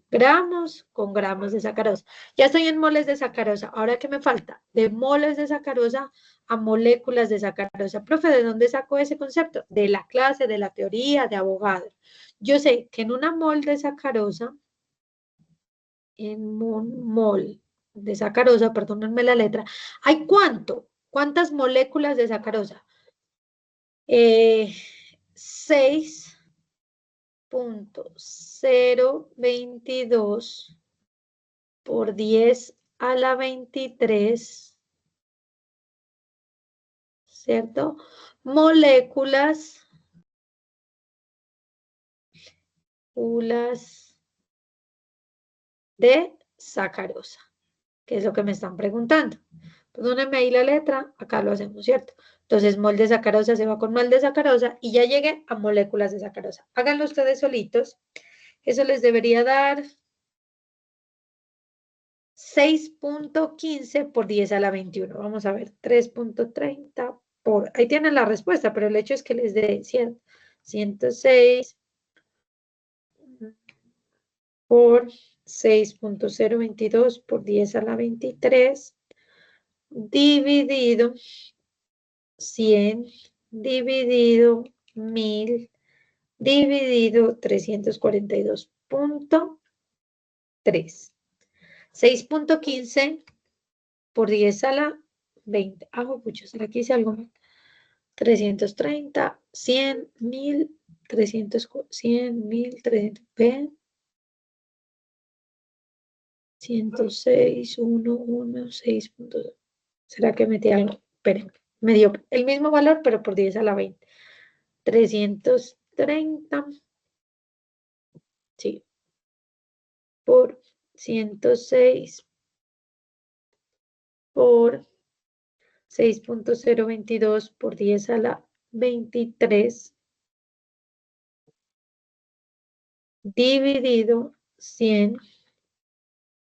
Gramos con gramos de sacarosa. Ya estoy en moles de sacarosa. Ahora, ¿qué me falta? De moles de sacarosa a moléculas de sacarosa. Profe, ¿de dónde sacó ese concepto? De la clase, de la teoría, de Avogadro. Yo sé que en una mol de sacarosa, en un mol de sacarosa, perdónenme la letra, ¿hay cuánto? ¿Cuántas moléculas de sacarosa? 6.022 por 10 a la 23, ¿cierto? Moléculas de sacarosa, que es lo que me están preguntando. Perdónenme ahí la letra, acá lo hacemos, ¿cierto? Entonces, mol de sacarosa se va con mol de sacarosa y ya llegué a moléculas de sacarosa. Háganlo ustedes solitos. Eso les debería dar 6.15 por 10 a la 21. Vamos a ver, 3.30 por... Ahí tienen la respuesta, pero el hecho es que les dé 106 por 6.022 por 10 a la 23 dividido 100 dividido 1000 dividido 342.3. 6.15 por 10 a la 20. Ah, pucha, ¿será que hice algo mal? 330, 100, 1000, 300, 100, 1000, 300, ¿ven? 106, 1, 1, 6.2. ¿Será que metí algo? Esperen, me dio el mismo valor, pero por 10 a la 20. 330, sí, por 106 por 6.022 por 10 a la 23 dividido 100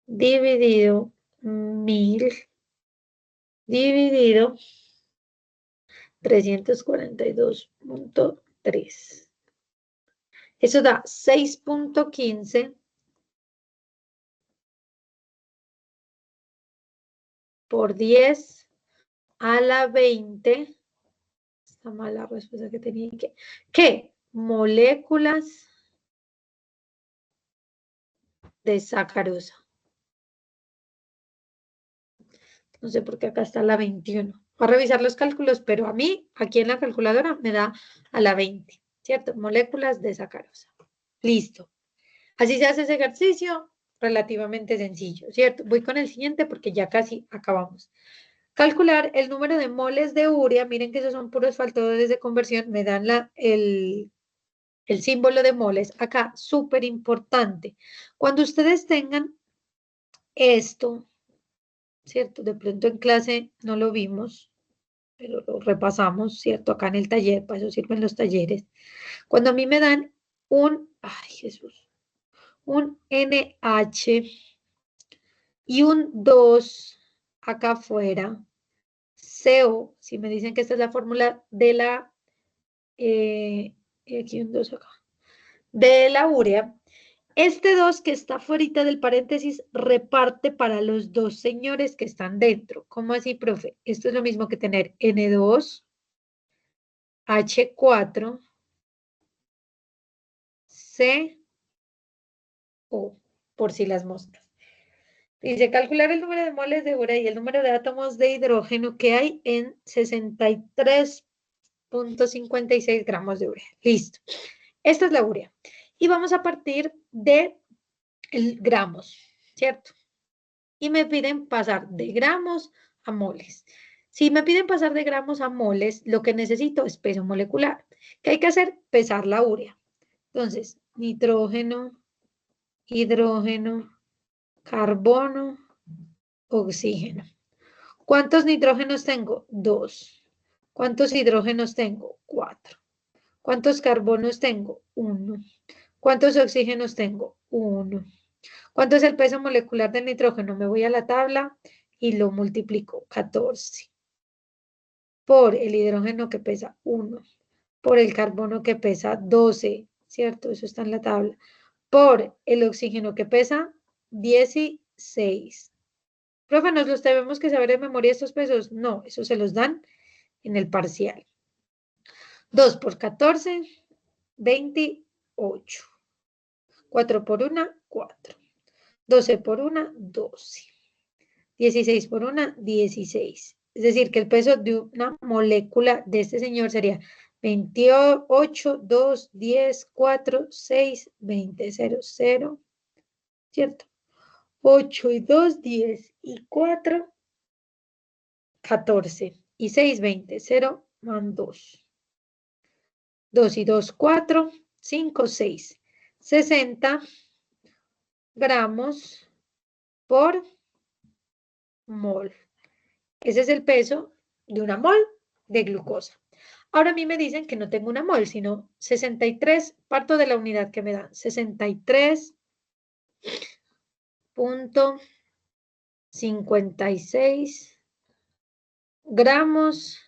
dividido 1000 dividido 342.3. Eso da 6.15 por 10 a la 20. Está mal la respuesta que tenía. ¿Qué? Moléculas de sacarosa. No sé por qué acá está la 21. Voy a revisar los cálculos, pero a mí, aquí en la calculadora, me da a la 20, ¿cierto? Moléculas de sacarosa. Listo. Así se hace ese ejercicio, relativamente sencillo, ¿cierto? Voy con el siguiente porque ya casi acabamos. Calcular el número de moles de urea. Miren que esos son puros factores de conversión. Me dan el símbolo de moles. Acá, súper importante. Cuando ustedes tengan esto, ¿cierto? De pronto en clase no lo vimos, pero lo repasamos, ¿cierto? Acá en el taller, para eso sirven los talleres. Cuando a mí me dan ay Jesús, un NH y un 2 acá afuera, CO, si me dicen que esta es la fórmula de la, aquí un 2 acá, de la urea, este 2 que está fuera del paréntesis reparte para los dos señores que están dentro. ¿Cómo así, profe? Esto es lo mismo que tener N2, H4, CO, por si las moscas. Dice, calcular el número de moles de urea y el número de átomos de hidrógeno que hay en 63.56 gramos de urea. Listo. Esta es la urea. Y vamos a partir de gramos, ¿cierto? Y me piden pasar de gramos a moles. Si me piden pasar de gramos a moles, lo que necesito es peso molecular. ¿Qué hay que hacer? Pesar la urea. Entonces, nitrógeno, hidrógeno, carbono, oxígeno. ¿Cuántos nitrógenos tengo? 2. ¿Cuántos hidrógenos tengo? 4. ¿Cuántos carbonos tengo? 1. ¿Cuántos oxígenos tengo? 1. ¿Cuánto es el peso molecular del nitrógeno? Me voy a la tabla y lo multiplico. 14 por el hidrógeno que pesa 1, por el carbono que pesa 12, ¿cierto? Eso está en la tabla. Por el oxígeno que pesa 16. Profe, ¿nos los tenemos que saber de memoria estos pesos? No, eso se los dan en el parcial. 2 por 14, 28. 4 por 1, 4. 12 por 1, 12. 16 por 1, 16. Es decir, que el peso de una molécula de este señor sería 28, 2, 10, 4, 6, 20, 0, 0, ¿cierto? 8 y 2, 10 y 4, 14. Y 6, 20, 0 más 2. 2 y 2, 4, 5, 6. 60 gramos por mol. Ese es el peso de una mol de glucosa. Ahora a mí me dicen que no tengo una mol, sino 63, parto de la unidad que me dan, 63.56 gramos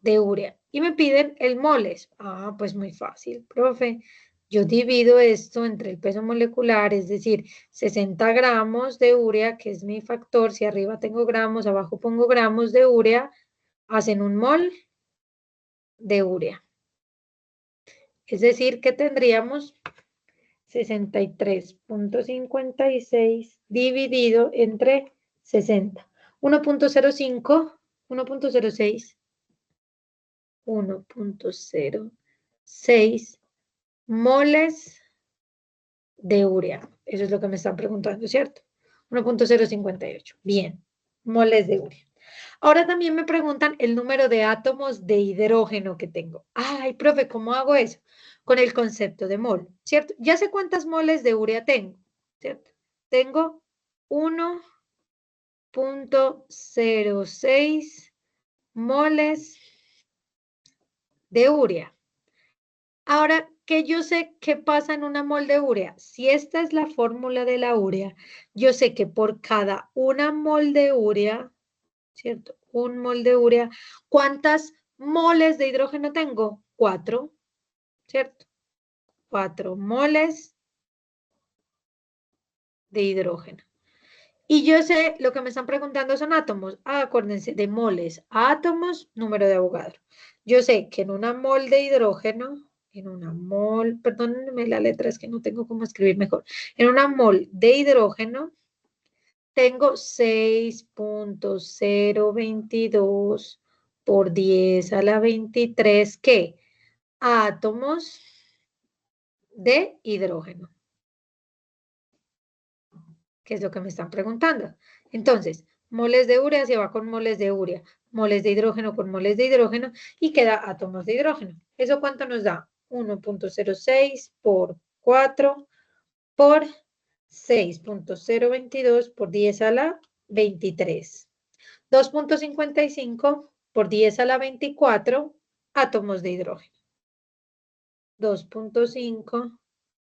de urea. Y me piden el moles. Ah, pues muy fácil, profe. Yo divido esto entre el peso molecular, es decir, 60 gramos de urea, que es mi factor. Si arriba tengo gramos, abajo pongo gramos de urea, hacen un mol de urea. Es decir, que tendríamos 63.56 dividido entre 60. 1.05, 1.06, 1.06 moles de urea. Eso es lo que me están preguntando, ¿cierto? 1.058. Bien, moles de urea. Ahora también me preguntan el número de átomos de hidrógeno que tengo. Ay, profe, ¿cómo hago eso? Con el concepto de mol, ¿cierto? Ya sé cuántas moles de urea tengo, ¿cierto? Tengo 1.06 moles de urea. Ahora que yo sé qué pasa en una mol de urea, si esta es la fórmula de la urea, yo sé que por cada una mol de urea, ¿cierto? Un mol de urea, ¿cuántas moles de hidrógeno tengo? 4, ¿cierto? 4 moles de hidrógeno. Y yo sé, lo que me están preguntando son átomos. Ah, acuérdense, de moles, átomos, número de Avogadro. Yo sé que en una mol de hidrógeno, en una mol, perdónenme la letra, es que no tengo cómo escribir mejor. En una mol de hidrógeno tengo 6.022 por 10 a la 23, ¿qué? Átomos de hidrógeno. ¿Qué es lo que me están preguntando? Entonces, moles de urea se va con moles de urea, moles de hidrógeno con moles de hidrógeno y queda átomos de hidrógeno. ¿Eso cuánto nos da? 1.06 por 4 por 6.022 por 10 a la 23. 2.55 por 10 a la 24 átomos de hidrógeno. 2.5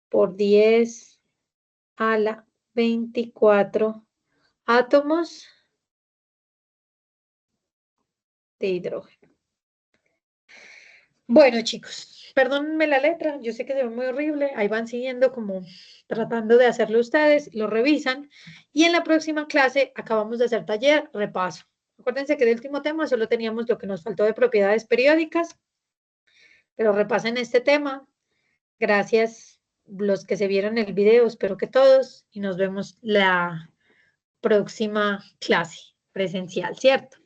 por 10 a la 24 átomos de hidrógeno. Bueno, chicos, perdónenme la letra, yo sé que se ve muy horrible, ahí van siguiendo como tratando de hacerlo ustedes, lo revisan, y en la próxima clase acabamos de hacer taller, repaso. Acuérdense que del último tema solo teníamos lo que nos faltó de propiedades periódicas, pero repasen este tema. Gracias los que se vieron el video, espero que todos, y nos vemos la próxima clase presencial, ¿cierto?